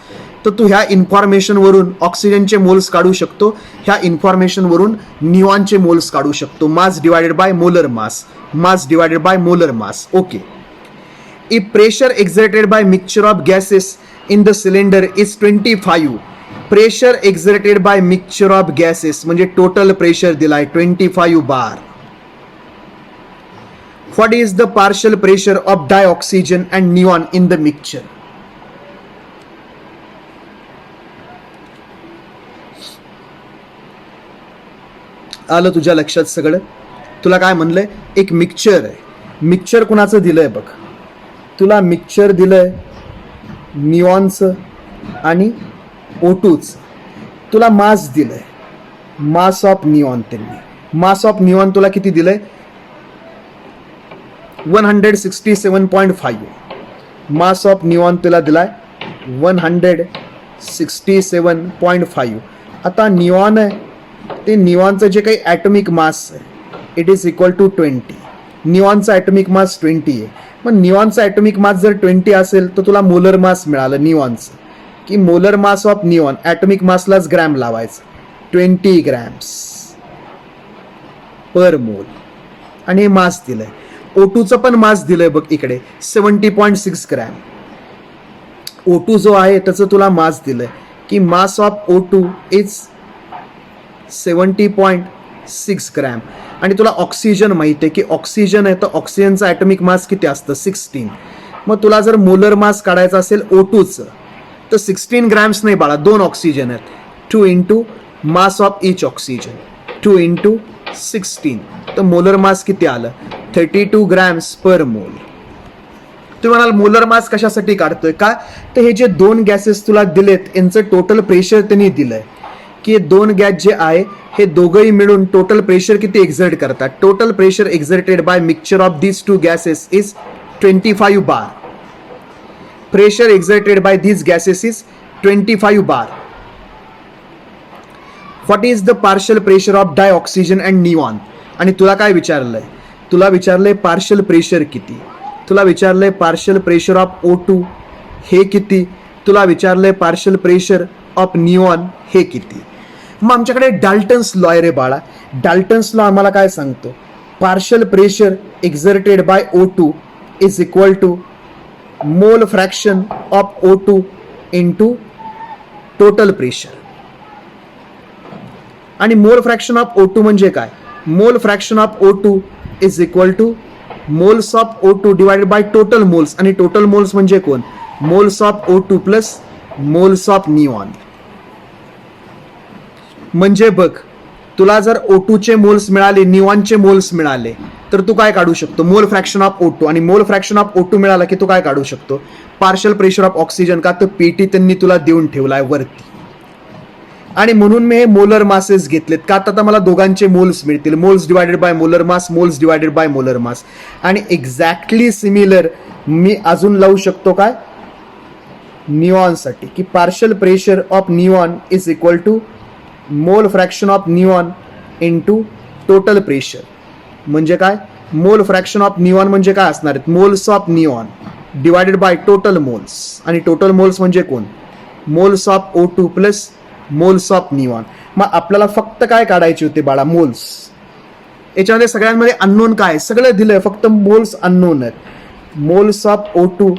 तर तू ह्या इन्फॉर्मेशनवरून ऑक्सिजनचे मोल्स काढू शकतो, ह्या इन्फॉर्मेशनवरून निऑनचे मोल्स काढू शकतो. Mass divided by molar mass, mass divided by molar mass. Okay. If pressure exerted by mixture of gases in the cylinder is 25, pressure exerted by mixture of gases म्हणजे टोटल प्रेशर दिलाय 25 bar. What is the partial pressure of dioxygen and neon in the mixture. आलं तुझ्या लक्षात सगळं. तुला काय म्हणलंय, एक मिक्सचर आहे. मिक्सचर कुणाचं दिलंय बघ, तुला मिक्सचर दिलंय निऑनचं आणि O2चं. तुला मास दिलंय, मास ऑफ निऑन. त्यांनी मास ऑफ निऑन तुला किती दिलंय, 167.5. मास ऑफ निऑन तुला दिलाय 167.5. आता निऑन आहे ते निऑनचं जे काही ॲटॉमिक मास आहे इट इज इक्वल टू 20. निऑनचा ॲटॉमिक मास 20 आहे. मग निऑनचा ॲटॉमिक मास जर 20 असेल तर तुला मोलर मास मिळालं निऑनचं, की molar mass of neon, atomic मासलाच ग्रॅम लावायचं, 20 ग्रॅम्स पर मोल. आणि हे मास दिलंय. O2चं पण मास दिलंय बघ इकडे 70.6 ग्रॅम. O2 जो आहे त्याचं तुला मास दिलंय की मास ऑफ O2 इज 70.6 ग्रॅम. आणि तुला ऑक्सिजन माहिती आहे की ऑक्सिजन आहे तर ऑक्सिजनचा ॲटॉमिक मास किती असतं, 16. मग तुला जर मोलर मास काढायचा असेल O2चं तर 16 ग्रॅम्स नाही बाळा, 2 ऑक्सिजन आहेत. 2 into mass of each oxygen, 2 into 16. तर मोलर मास किती आलं, 32 ग्रॅम्स पर मोल. तुम्ही म्हणाल मोलर मास कशासाठी काढतोय का, तर हे जे 2 गॅसेस तुला दिलेत यांचं टोटल प्रेशर त्यांनी दिलंय की हे 2 गॅस जे आहे हे दोघंही मिळून टोटल प्रेशर किती एक्झर्ट करतात. Total pressure exerted by mixture of these 2 gases is 25 bar. Pressure exerted by these gases is 25 bar. What is the partial pressure of dioxygen and neon. आणि तुला काय विचारलंय, तुला विचारलंय पार्शियल प्रेशर किती, तुला विचारलंय पार्शियल प्रेशर ऑफ O2 हे किती, तुला विचारलंय पार्शियल प्रेशर ऑफ निऑन हे किती. मग आमच्याकडे डाल्टन्स लॉ आहे रे बाळा. डाल्टन्स लॉ आम्हाला काय सांगतो, partial pressure exerted by O2 is equal to mole fraction of O2 into total pressure. आणि मोल फ्रॅक्शन ऑफ O2 म्हणजे काय, mole fraction of O2 is equal to moles of O2 divided by total moles. आणि टोटल मोल्स म्हणजे कोण, moles of O2 plus moles of neon. म्हणजे बघ तुला जर O2चे मोल्स मिळाले, निऑनचे मोल्स मिळाले तर तू काय काढू शकतो, मोल फ्रॅक्शन ऑफ O2. आणि मोल फ्रॅक्शन ऑफ O2 मिळाला की तू काय काढू शकतो, पार्शियल प्रेशर ऑफ ऑक्सिजन. का तर पेटी त्यांनी तुला देऊन ठेवलाय वरती. आणि म्हणून मी हे मोलर मासेस घेतलेत का तर आता मला दोघांचे मोल्स मिळतील, moles divided by molar mass, moles divided by molar मास. आणि एक्झॅक्टली सिमिलर मी अजून लावू शकतो काय, निऑनसाठी, की partial pressure of neon is equal to mole fraction of neon into total pressure. म्हणजे काय, मोल फ्रॅक्शन ऑफ निऑन म्हणजे काय असणार आहेत, moles of neon divided by total moles. आणि टोटल मोल्स म्हणजे कोण, moles of O2 plus moles of neon. मग आपल्याला फक्त काय काढायचे होते बाळा, मोल्स. याच्यामध्ये सगळ्यांमध्ये अननोन काय, सगळं दिलंय फक्त मोल्स अननोन आहेत. Moles of O2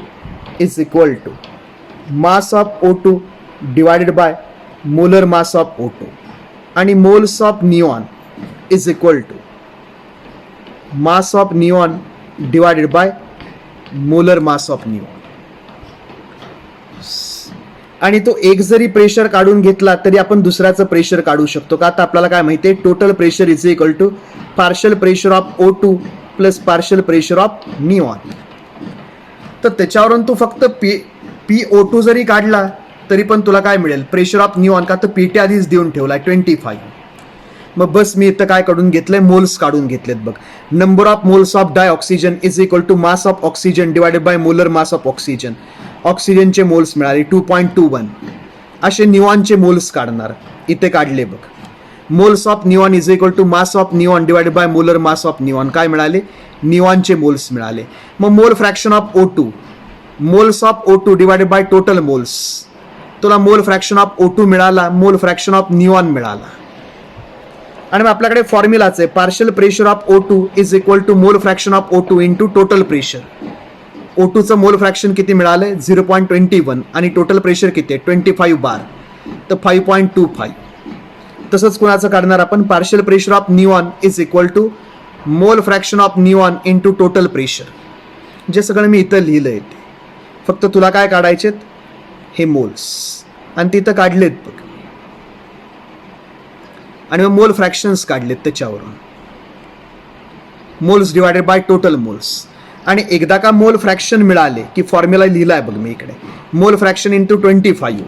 is equal to mass of O2 divided by molar mass of O2 आणि moles of neon is equal to mass of neon divided by molar mass of neon. आणि तो एक जरी प्रेशर काढून घेतला तरी आपण दुसऱ्याचं प्रेशर काढू शकतो का? आता आपल्याला काय माहिती आहे, total pressure is equal to partial pressure of O2 plus partial pressure of neon. तर त्याच्यावरून तू फक्त PO2 जरी काढला तरी पण तुला काय मिळेल, प्रेशर ऑफ निऑन, का तर PT आधीच देऊन ठेवलाय 25. मग बस मी इथं काय काढून घेतलंय, मोल्स काढून घेतलेत बघ. Number of moles of dioxygen is equal to mass of oxygen divided by molar mass of oxygen. ऑक्सिजनचे मोल्स मिळाले 2.21. असे निऑनचे मोल्स काढणार, इथे काढले बघ. Moles of neon is equal to mass of neon divided by molar mass of neon. काय मिळाले, निऑनचे मोल्स मिळाले. मग mole fraction of O2, moles of O2 divided by total moles. तुला मोल फ्रॅक्शन ऑफ O2 मिळाला, मोल फ्रॅक्शन ऑफ निऑन मिळाला. आणि मग आपल्याकडे फॉर्म्युलाच आहे, partial pressure of O2 is equal to mole fraction of O2 into total pressure. O2चं मोल फ्रॅक्शन किती मिळालंय, 0.21 आणि टोटल प्रेशर किती आहे, 25 बार, तर 5.25. तसंच कोणाचं काढणार आपण, partial pressure of neon is equal to mole fraction of neon into total pressure. जे सगळं मी इथं लिहिलंय ते फक्त तुला काय काढायचेत, हे मोल्स, आणि तिथं काढलेत बघ. आणि मग मोल फ्रॅक्शन्स काढलेत त्याच्यावरून, moles divided by total moles. आणि एकदा का मोल फ्रॅक्शन मिळाले की फॉर्म्युला लिहिला आहे बघ मी इकडे, मोल फ्रॅक्शन इंटू 25,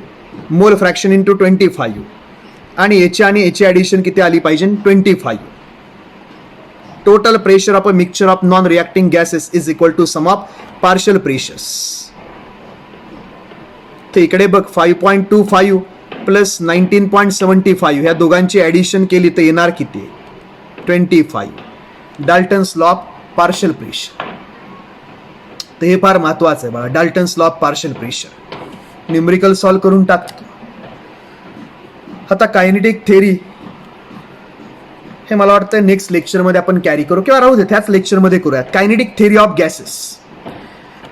मोल फ्रॅक्शन इंटू 25, आणि याची ॲडिशन किती आली पाहिजे, 25. Total pressure of a mixture of non reacting gases is equal to sum of partial pressures. तर इकडे बघ 5.25 प्लस 19.75 ह्या दोघांची ॲडिशन केली तर येणार किती, 25. Dalton's law of partial pressure. तर हे फार महत्वाचं आहे बघा, Dalton's law of partial pressure. Numerical solve करून टाकतो. आता कायनेटिक थेरी हे मला वाटतं नेक्स्ट लेक्चरमध्ये आपण कॅरी करू, किंवा राहू दे त्याच लेक्चरमध्ये करूयात. Kinetic theory of gases.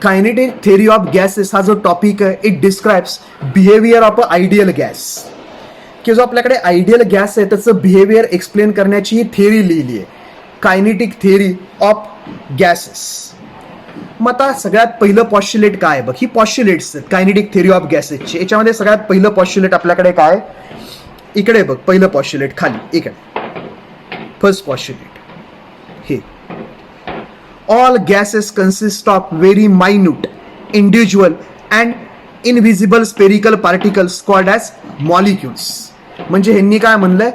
Kinetic theory of gases हा जो टॉपिक आहे, it describes behaviour of a ideal gas. की जो आपल्याकडे आयडियल गॅस आहे त्याचं बिहेवियर एक्सप्लेन करण्याची ही थेरी लिहिली आहे, कायनेटिक थेरी ऑफ गॅसेस. मग आता सगळ्यात पहिलं पॉस्ट्युलेट काय बघ, ही पॉस्ट्युलेट्स आहेत कायनेटिक थेरी ऑफ गॅसेसची. याच्यामध्ये सगळ्यात पहिलं पॉस्ट्युलेट आपल्याकडे काय, इकडे बघ पहिलं पॉस्ट्युलेट खाली, इकडे फर्स्ट पॉस्ट्युलेट हे, all gases consist of very minute individual and invisible spherical particles called as molecules. म्हणजे ह्यांनी काय म्हणलंय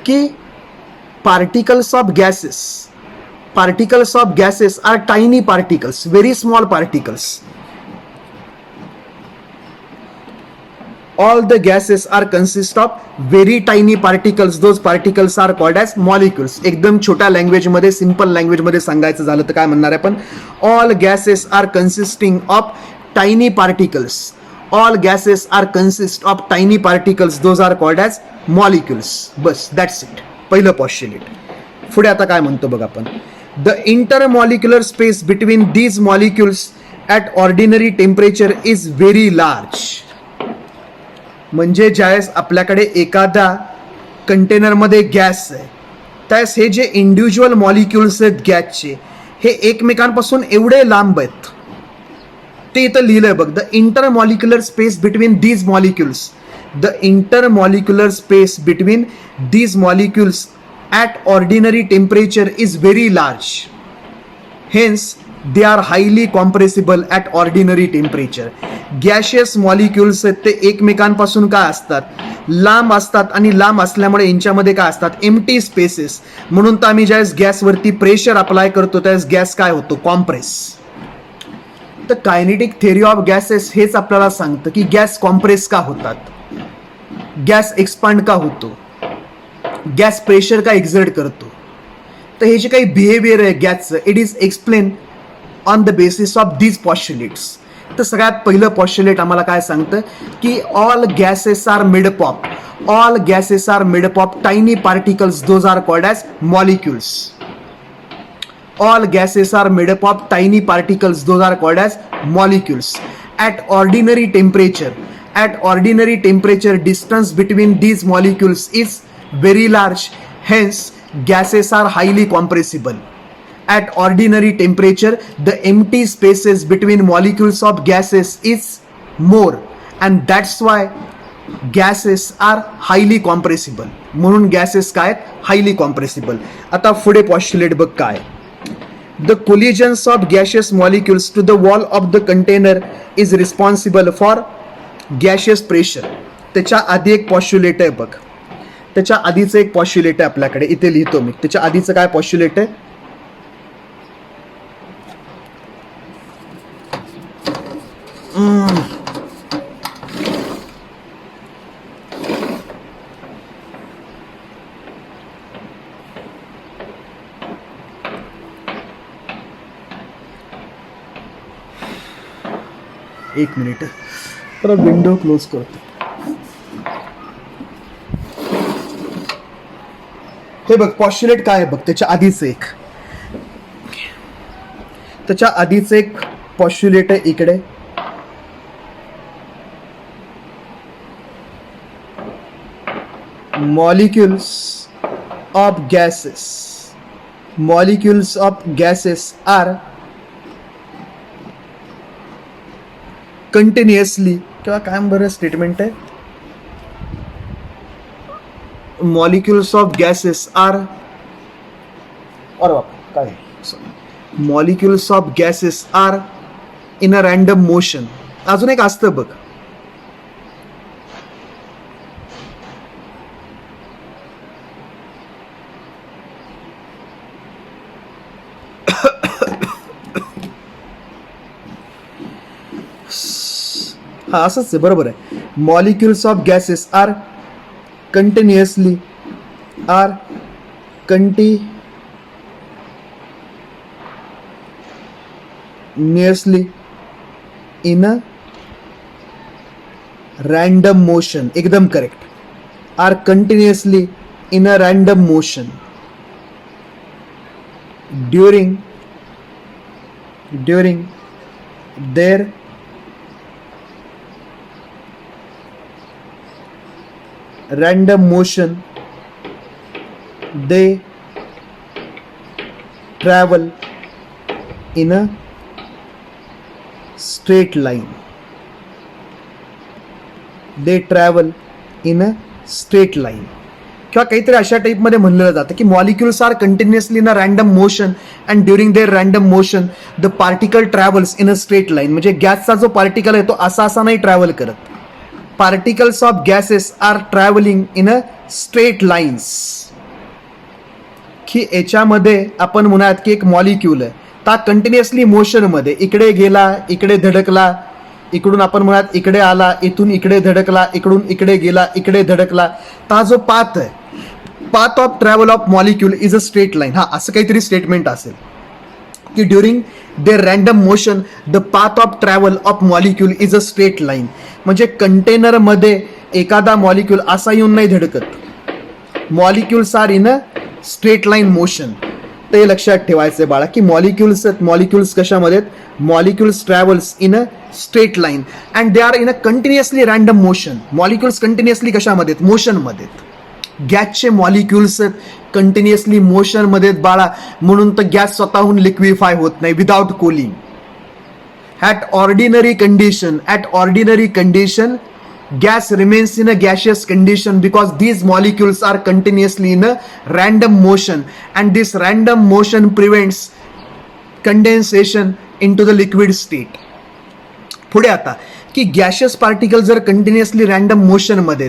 की particles of gases are tiny particles, very small particles. All the gases are consist of very tiny particles. Those particles are called as molecules. एकदम छोट्या लँग्वेज मध्ये, सिंपल लँग्वेज मध्ये सांगायचं झालं तर काय म्हणणार आहे आपण, all gases are consisting of tiny particles. All gases are consist of tiny particles, those are called as molecules. बस दॅट्स इट, पहिलं पॉस्ट्युलेट. पुढे आता काय म्हणतो बघ आपण, the intermolecular space between these molecules at ordinary temperature is very large. म्हणजे ज्यावेळेस आपल्याकडे एखाद्या कंटेनरमध्ये गॅस आहे, त्यावेळेस हे जे इंडिव्हिज्युअल मॉलिक्युल्स आहेत गॅसचे, हे एकमेकांपासून एवढे लांब आहेत. ते इथं लिहिलंय बघ, the intermolecular space between these molecules, the intermolecular space between these molecules at ordinary temperature is very large. Hence they are highly compressible at ordinary temperature. Gaseous molecules आहेत ते एकमेकांपासून काय असतात, लांब असतात, आणि लांब असल्यामुळे यांच्यामध्ये काय असतात, एम्प्टी स्पेसेस. म्हणून तर आम्ही ज्यावेळेस गॅसवरती प्रेशर अप्लाय करतो त्यावेळेस गॅस काय होतो, कॉम्प्रेस. तर कायनेटिक थेरी ऑफ गॅसेस हेच आपल्याला सांगतं की गॅस कॉम्प्रेस का होतात, गॅस एक्सपांड का होतो, गॅस प्रेशर का एक्झर्ट करतो. तर हे जे काही बिहेवियर आहे गॅसचं, it is explain on the basis of these postulates. तर सगळ्यात पहिलं पॉस्ट्युलेट आम्हाला काय सांगतं की all gases are made up of tiny particles, those are called as molecules. All gases are made up of tiny particles, those are called as molecules. at ordinary temperature distance between these molecules is very large, hence gases are highly compressible. At ordinary temperature the empty spaces between molecules of gases is more, and that's why gases are highly compressible. म्हणून गॅसेस काय आहेत? Highly compressible. आता पुढे पॉस्ट्युलेट बघ काय. The collisions of gaseous molecules to the wall of the container is responsible for gaseous pressure. त्याच्या आधी एक पॉस्ट्युलेट आहे बघ. त्याच्या आधीचं एक पॉस्ट्युलेट आहे आपल्याकडे, इथे लिहितो मी. त्याच्या आधीचं काय पॉस्ट्युलेट आहे? एक मिनिट, तर विंडो क्लोज करतो. हे बघ पॉस्ट्युलेट काय आहे बघ. त्याच्या आधीच एक पॉस्ट्युलेट आहे इकडे. molecules of gases are continuously, किंवा काय बरं स्टेटमेंट आहे, molecules of gases are, molecules of gases are in a random motion. अजून एक असतं बघ. हा असंच आहे, बरोबर आहे. Molecules of gases are continuously in a random motion. एकदम correct. Are continuously in a random motion during their random motion they travel in a straight line. किंवा काहीतरी अशा टाईपमध्ये म्हणलं जातं की molecules are continuously in a random motion and during their random motion the particle travels in a straight line. म्हणजे गॅसचा जो पार्टिकल आहे तो असा नाही ट्रॅव्हल करत. Particles of gases are traveling in a straight lines. की याच्यामध्ये आपण म्हणूयात की एक मॉलिक्यूल आहे, ता कंटिन्युअसली मोशन मध्ये इकडे गेला, इकडे धडकला, इकडून आपण म्हणूयात इकडे आला, इथून इकडे धडकला, इकडून इकडे गेला, इकडे धडकला. ता जो पाथ आहे, path of travel of molecule is a straight line. हा असं काहीतरी स्टेटमेंट असेल की during their random motion the path of travel of molecule is a straight line. म्हणजे कंटेनरमध्ये एखादा मॉलिक्यूल असा येऊन नाही धडकत. Molecules are in a straight line motion. ते लक्षात ठेवायचं बाळा की मॉलिक्युल्स कशामध्ये? Molecules travels in a straight line and they are in a continuously random motion. Molecules continuously कशामध्ये? मोशनमध्ये. गॅसचे मॉलिक्युल्स कंटिन्युअसली मोशनमध्ये बाळा, म्हणून तर गॅस स्वतःहून लिक्विफाय होत नाही without cooling. At ordinary condition, gas remains in a gaseous condition because these molecules are continuously in a random motion, and this random motion prevents condensation into the liquid state. पुढे आता की गॅशियस पार्टिकल जर कंटिन्युअसली रॅन्डम मोशन मध्ये,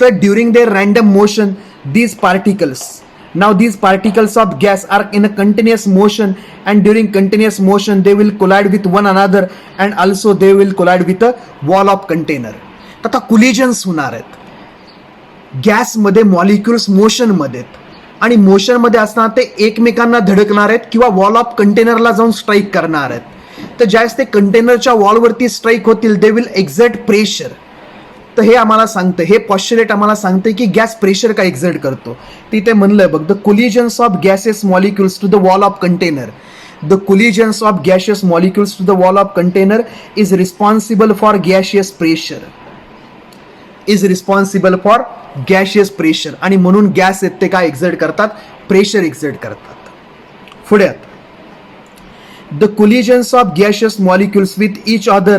तर during their random motion these particles of gas are in a continuous motion, and during continuous motion they will collide with one another, and also they will collide with a wall of container. आता collisions होणार आहेत गॅसमध्ये. मॉलिक्युल्स मोशनमध्ये आणि मोशनमध्ये असताना ते एकमेकांना धडकणार आहेत किंवा वॉल ऑफ कंटेनरला जाऊन स्ट्राईक करणार आहेत. तर ज्यावेळेस ते कंटेनरच्या वॉलवरती स्ट्राईक होतील दे विल एक्झर्ट प्रेशर. तर हे आम्हाला सांगतं, हे पॉस्ट्युलेट आम्हाला सांगते की गॅस प्रेशर का एक्झर्ट करतो. तिथे म्हणलंय बघ, the collisions of gases molecules to the wall of container, The collisions of gaseous molecules to the wall of container is responsible for gaseous pressure. Is responsible for gaseous pressure. आणि म्हणून गॅस आहेत ते काय एक्झर्ट करतात? प्रेशर एक्झर्ट करतात. पुढे The collisions of gaseous molecules with each other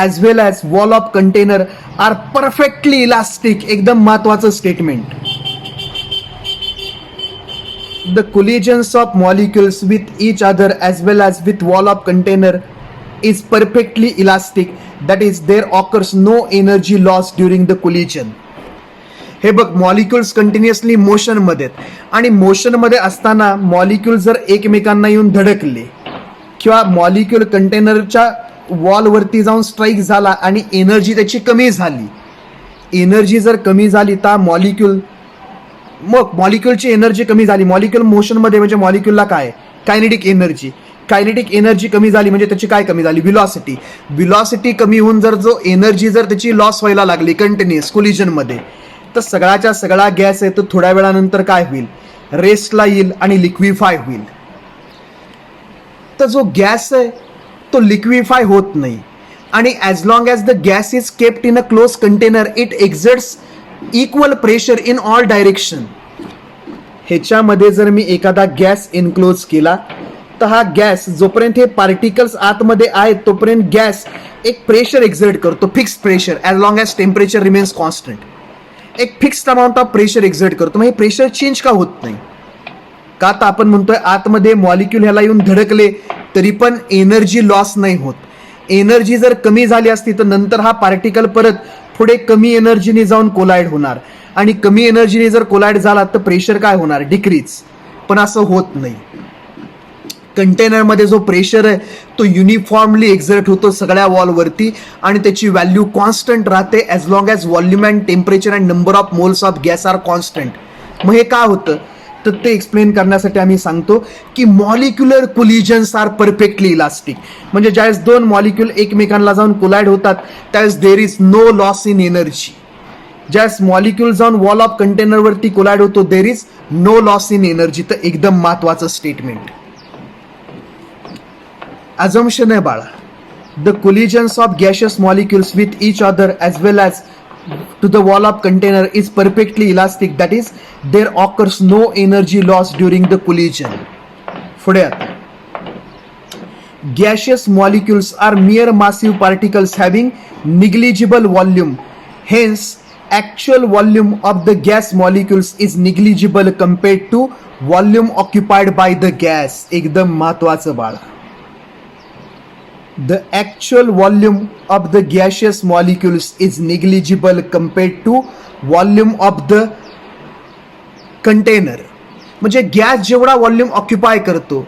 as well as wall of container are perfectly elastic. एकदम महत्वाचं statement. The collisions of molecules with each other as well as with wall of container is perfectly elastic. That is, there occurs no energy loss during the collision. हे बघ, मॉलिक्युल्स कंटिन्युअसली मोशन मध्ये आणि मोशन मध्ये असताना मॉलिक्युल जर एकमेकांना येऊन धडकले किंवा मॉलिक्युल कंटेनरच्या वॉलवरती जाऊन स्ट्राईक झाला आणि एनर्जी त्याची कमी झाली, एनर्जी जर कमी झाली तर मॉलिक्युलची एनर्जी कमी झाली, मॉलिक्युल मोशनमध्ये म्हणजे मॉलिक्युलला काय कायनेटिक एनर्जी, कायनेटिक एनर्जी कमी झाली म्हणजे त्याची काय कमी झाली? व्हिलॉसिटी. व्हिलॉसिटी कमी होऊन जर जो एनर्जी जर त्याची लॉस व्हायला लागली कंटिन्युअस कोलिजनमध्ये, तर सगळ्याच्या सगळा गॅस आहे तो थोड्या वेळानंतर काय होईल? रेस्टला येईल आणि लिक्विफाय होईल. तर जो गॅस आहे तो लिक्विफाय होत नाही आणि as long as the gas is kept in a close container it एक्झर्ट्स equal pressure in all direction. ह्याच्यामध्ये जर मी एखादा गॅस इनक्लोज केला तर हा गॅस जोपर्यंत हे पार्टिकल्स आतमध्ये आहेत तोपर्यंत गॅस एक प्रेशर एक्झर्ट करतो, fixed pressure, as long as temperature remains constant. एक fixed amount of pressure exert करतो. मग हे प्रेशर चेंज का होत नाही? का तर आपण म्हणतोय आतमध्ये मॉलिक्युल ह्याला येऊन धडकले तरी पण एनर्जी लॉस नाही होत. एनर्जी जर कमी झाली असती तर नंतर हा पार्टिकल परत पुढे कमी एनर्जीने जाऊन कोलाइड होणार आणि कमी एनर्जीने जर कोलाइड झाला तर प्रेशर काय होणार? डिक्रीज. पण असं होत नाही. कंटेनरमध्ये जो प्रेशर आहे तो युनिफॉर्मली एक्झर्ट होतो सगळ्या वॉलवरती आणि त्याची व्हॅल्यू कॉन्स्टंट राहते as long as volume and temperature and number of moles of gas are constant. मग हे का होतं? तर ते एक्सप्लेन करण्यासाठी आम्ही सांगतो की molecular collisions are perfectly elastic. म्हणजे ज्यावेळेस दोन मॉलिक्युल एकमेकांना जाऊन कोलाइड होतात त्यावेळेस there is no loss in energy. ज्यावेळेस मॉलिक्युल जाऊन वॉल ऑफ कंटेनरवरती कोलाइड होतो there is no loss in energy. तर एकदम महत्वाचं स्टेटमेंट. Assumption आहे बाळा. The collisions of gaseous molecules with each other as well as to the wall of container is perfectly elastic. That is, there occurs no energy loss during the collision. पुढे आता. Gaseous molecules are mere massive particles having negligible volume. Hence, actual volume of the gas molecules is negligible compared to volume occupied by the gas. एकदम महत्वाचं बाळा. The actual volume of the gaseous molecules is negligible compared to volume of the container. म्हणजे गॅस जेवढा व्हॉल्यूम ऑक्युपाय करतो,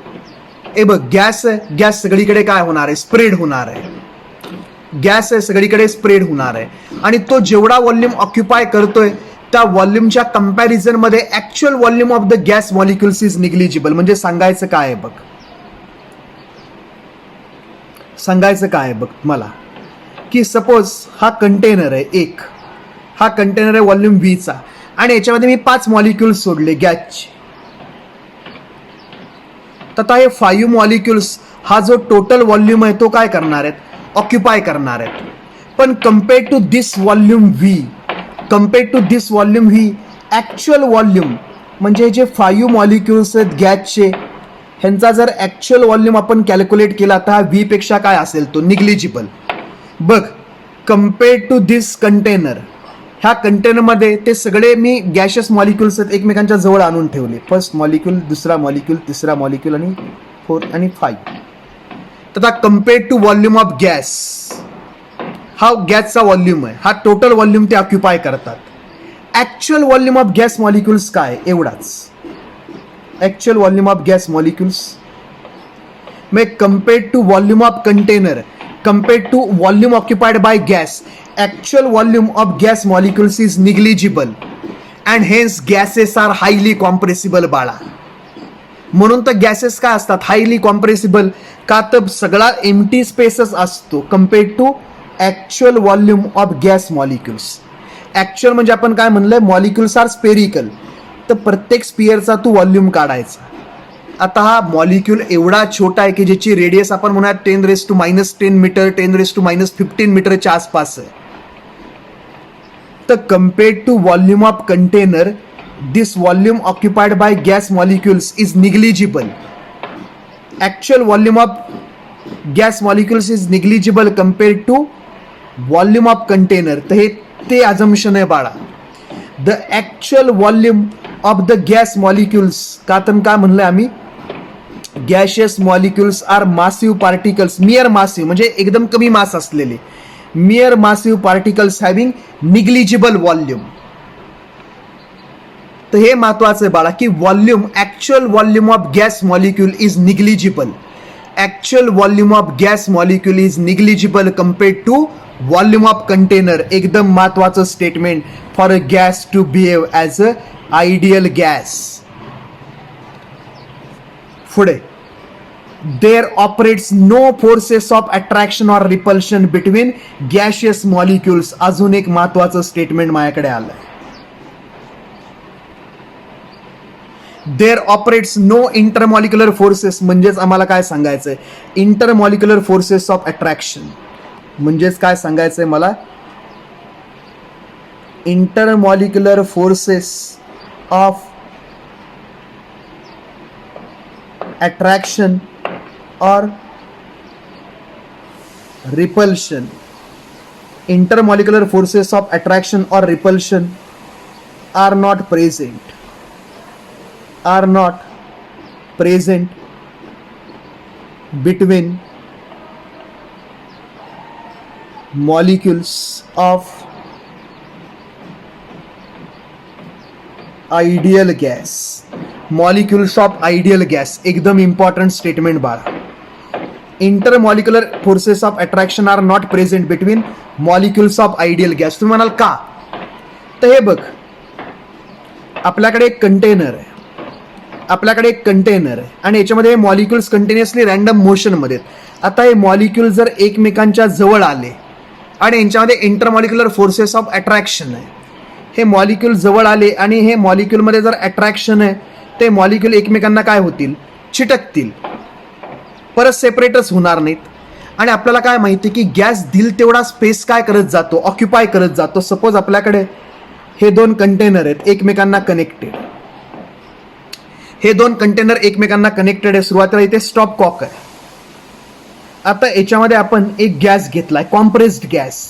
ए बघ गॅस आहे, गॅस सगळीकडे काय होणार आहे? स्प्रेड होणार आहे. गॅस आहे सगळीकडे स्प्रेड होणार आहे आणि तो जेवढा व्हॉल्यूम ऑक्युपाय करतोय त्या व्हॉल्यूमच्या कंपॅरिझन मध्ये actual volume of the gas molecules is negligible. म्हणजे सांगायचं काय आहे बघ, सांगायचं काय बघ मला की सपोज हा कंटेनर आहे एक, हा कंटेनर आहे व्हॉल्यूम व्हीचा आणि याच्यामध्ये मी 5 मॉलिक्युल्स सोडले गॅसचे. तर आता हे 5 मॉलिक्युल्स हा जो टोटल व्हॉल्यूम आहे तो काय करणार आहेत? ऑक्युपाय करणार आहेत. पण compare to this volume V, compare to this volume V actual volume म्हणजे जे 5 मॉलिक्युल्स आहेत गॅसचे ह्यांचा जर ऍक्च्युअल व्हॉल्यूम आपण कॅल्क्युलेट केला तर हा व्ही पेक्षा काय असेल? तो निग्लिजिबल. बघ कम्पेअर टू दिस कंटेनर, ह्या कंटेनरमध्ये ते सगळे मी गॅशियस मॉलिक्युल्स एकमेकांच्या जवळ आणून ठेवले. फर्स्ट मॉलिक्युल, दुसरा मॉलिक्युल, तिसरा मॉलिक्युल आणि 4 आणि 5. तर आता compare to volume of gas, हा गॅसचा व्हॉल्यूम आहे, हा टोटल व्हॉल्यूम ते ऑक्युपाय करतात. Actual volume of gas molecules काय? एवढाच. Actual volume of gas molecules may compared to volume of container, compared to volume occupied by gas, actual volume of gas molecules is negligible and hence gases are highly compressible बाळा. म्हणून तर गॅसेस काय असतात? Highly compressible. का तर सगळा एम्प्टी स्पेसच असतो compared to actual volume of gas molecules. Actual म्हणजे आपण काय म्हणलंय? Molecules R spherical. तर प्रत्येक स्पिअरचा तू व्हॉल्यूम काढायचा आता हा मॉलिक्यूल एवढा छोटा आहे की ज्याची रेडियस आपण म्हणूयात 10⁻10 मीटर 10⁻15 मीटरच्या आसपास आहे. तर compared to volume of container this volume occupied by gas molecules is negligible. Actual volume of gas molecules is negligible compared to volume of container. तर हे ते अजम्पशन आहे बाळा. The actual volume of the gas molecules, का तर काय म्हणलंय आम्ही, gaseous molecules are massive particles, mere massive म्हणजे एकदम कमी मास असलेले, mere massive particles having negligible volume. तर हे महत्वाचं आहे बाळा की volume, actual volume of gas molecule is negligible. Actual volume of gas molecule is negligible compared to volume of container. एकदम महत्वाचं statement for a gas to behave as a ideal gas. पुढे, there operates no forces of attraction or repulsion between gaseous molecules. अजून एक महत्वाचं स्टेटमेंट माझ्याकडे आलंय. There operates no intermolecular forces. म्हणजेच आम्हाला काय सांगायचंय, इंटरमॉलिक्युलर फोर्सेस ऑफ अट्रॅक्शन म्हणजेच काय सांगायचंय मला, intermolecular forces of attraction or repulsion. Intermolecular forces of attraction or repulsion are not present between molecules of ideal gas. Molecules of ideal gas, एकदम इम्पॉर्टंट स्टेटमेंट बाळा. Intermolecular forces of attraction are not present between molecules of ideal gas. तुम्ही म्हणाल का, तर हे बघ, आपल्याकडे एक कंटेनर आहे, आणि याच्यामध्ये मॉलिक्युल्स कंटिन्युअसली रँडम मोशनमध्ये. आता हे मॉलिक्युल जर एकमेकांच्या जवळ आले आणि यांच्यामध्ये इंटरमॉलिक्युलर फोर्सेस ऑफ अट्रॅक्शन आहे, हे मॉलिक्यूल जवळ आले आणि हे मॉलिक्यूलमध्ये जर अट्रॅक्शन आहे, ते मॉलिक्यूल एकमेकांना काय होतील, चिटकतील, परत सेपरेटच होणार नाहीत. आणि आपल्याला काय माहिती की गॅस दिल तेवढा स्पेस काय करत जातो, ऑक्युपाय करत जातो. सपोज आपल्याकडे हे दोन कंटेनर आहेत एकमेकांना कनेक्टेड, हे दोन कंटेनर एकमेकांना कनेक्टेड आहे. सुरुवातीला इथे स्टॉप कॉक आहे. आता याच्यामध्ये आपण एक गॅस घेतलाय, कॉम्प्रेस्ड गॅस,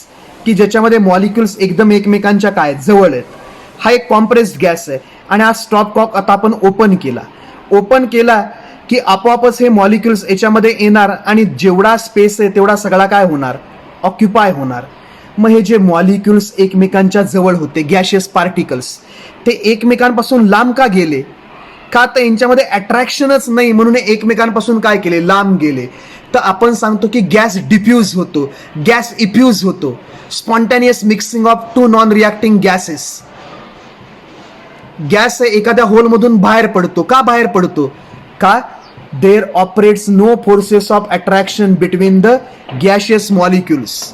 की ज्याच्यामध्ये मॉलिक्युल्स एकदम एकमेकांच्या काय जवळ आहेत. हा एक कॉम्प्रेस्ड गॅस आहे आणि हा स्टॉप कॉक आता आपण ओपन केला की आपोआपच हे मॉलिक्युल्स याच्यामध्ये येणार आणि जेवढा स्पेस आहे तेवढा सगळा काय होणार, ऑक्युपाय होणार. मग हे जे मॉलिक्युल्स एकमेकांच्या जवळ होते, गॅशियस पार्टिकल्स, ते एकमेकांपासून लांब का गेले, का तर यांच्यामध्ये अट्रॅक्शनच नाही म्हणून एकमेकांपासून काय केले, लांब गेले. तर आपण सांगतो की गॅस डिफ्यूज होतो, गॅस इफ्यूज होतो. Spontaneous mixing of two non reacting gases. Gas एखाद्या होलमधून बाहेर पडतो. का बाहेर पडतो, का there operates no forces of attraction between the gaseous molecules.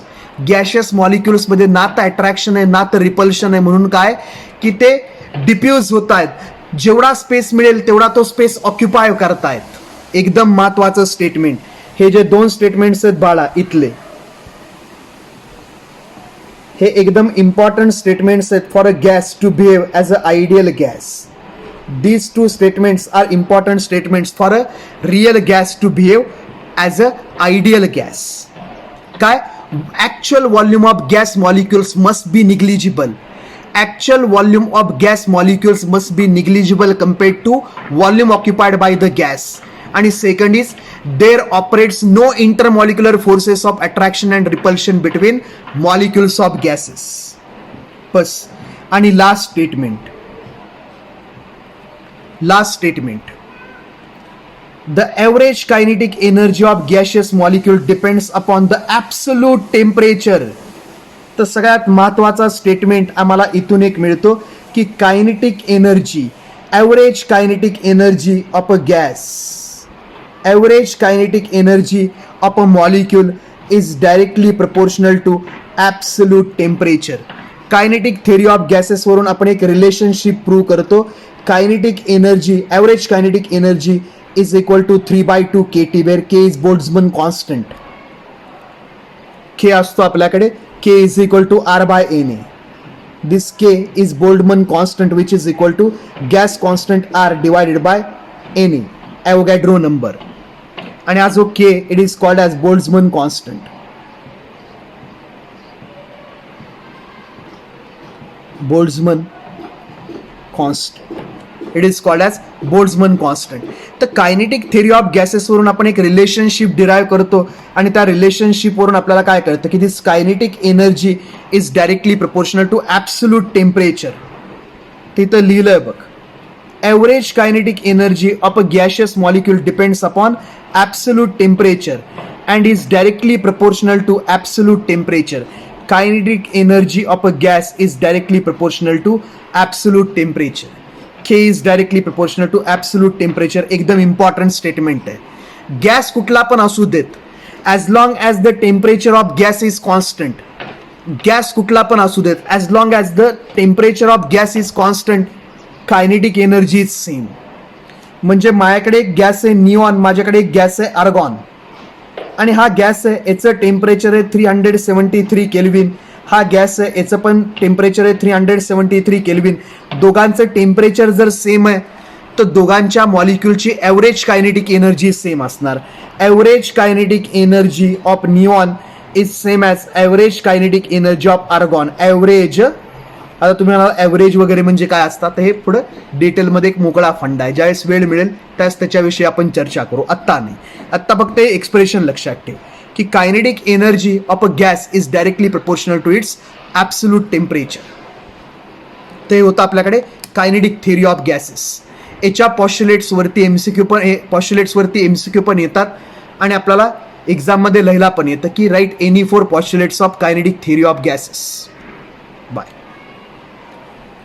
Gaseous मॉलिक्युल्समध्ये ना तर अट्रॅक्शन आहे ना तर रिपल्शन आहे, म्हणून काय की ते डिफ्यूज होत आहेत. जेवढा स्पेस मिळेल तेवढा तो स्पेस ऑक्युपाय करतायत. एकदम महत्वाचं स्टेटमेंट. हे जे दोन स्टेटमेंट्स आहेत बाळा इथले, हे एकदम इम्पॉर्टंट स्टेटमेंट्स आहेत for a gas to behave as a ideal gas. These two statements are important statements for a real gas to behave as a ideal gas. काय, actual volume of gas molecules must be negligible. Actual volume of gas molecules must be negligible compared to volume occupied by the gas. आणि second is there operates no intermolecular forces of attraction and repulsion between molecules of gases. बस. आणि last statement, the average kinetic energy of gaseous molecule depends upon the absolute temperature. तर सगळ्यात महत्वाचा स्टेटमेंट आम्हाला इथून एक मिळतो की kinetic energy, average kinetic energy of a gas, average kinetic energy of a molecule is directly proportional to absolute temperature. Kinetic theory of gases वरून आपण एक रिलेशनशिप प्रूव्ह करतो. Kinetic energy, average kinetic energy is equal to 3/2 kT, where K is Boltzmann constant. K असतो आपल्याकडे, K is equal to R by Na. This K is Boltzmann constant, which is equal to gas constant R divided by Na, Avogadro number. आणि हा जो K, it is called as Boltzmann constant. Boltzmann constant. It is called as Boltzmann constant. तर कायनेटिक थिअरी ऑफ गॅसेस वरून आपण एक रिलेशनशिप डिराईव्ह करतो आणि त्या रिलेशनशिप वरून आपल्याला काय कळतं की this kinetic energy is directly proportional to absolute temperature. तिथं लिहिलंय बघ, average kinetic energy of a gaseous molecule depends upon absolute temperature and is directly proportional to absolute temperature. Kinetic energy of a gas is directly proportional to absolute temperature. K is directly proportional to absolute temperature. एकदम इम्पॉर्टंट स्टेटमेंट आहे. गॅस कुठला पण असू देत, as long as the temperature of gas is constant. Gas कुठला पण असू देत, as long as the temperature of gas is constant, kinetic energy is same. म्हणजे माझ्याकडे एक गॅस आहे निऑन, माझ्याकडे एक गॅस आहे आर्गॉन, आणि हा गॅस आहे, याचं टेम्परेचर आहे 373 केल्विन. हा गॅस आहे, याचं पण टेम्परेचर आहे 373 केल्विन. दोघांचं टेम्परेचर जर सेम आहे तर दोघांच्या मॉलिक्यूलची ॲव्हरेज कायनेटिक एनर्जी सेम असणार. Average kinetic energy of neon is same as average kinetic energy of argon. Average, आता तुम्ही म्हणाल ॲव्हरेज वगैरे म्हणजे काय असतात, तर हे पुढं डिटेलमध्ये एक मोकळा फंड आहे. ज्यावेळेस वेळ मिळेल त्यावेळेस त्याच्याविषयी आपण चर्चा करू, आत्ता नाही. आत्ता फक्त हे एक्सप्रेशन लक्षात ठेव की kinetic energy of a gas is directly proportional to its absolute temperature. ते होतं आपल्याकडे कायनेटिक थिअरी ऑफ गॅसेस. याच्या पॉश्युलेट्सवरती एमसीक्यू पण येतात आणि आपल्याला एक्झाममध्ये लिहायला पण येतं की write any 4 postulates of kinetic theory of gases.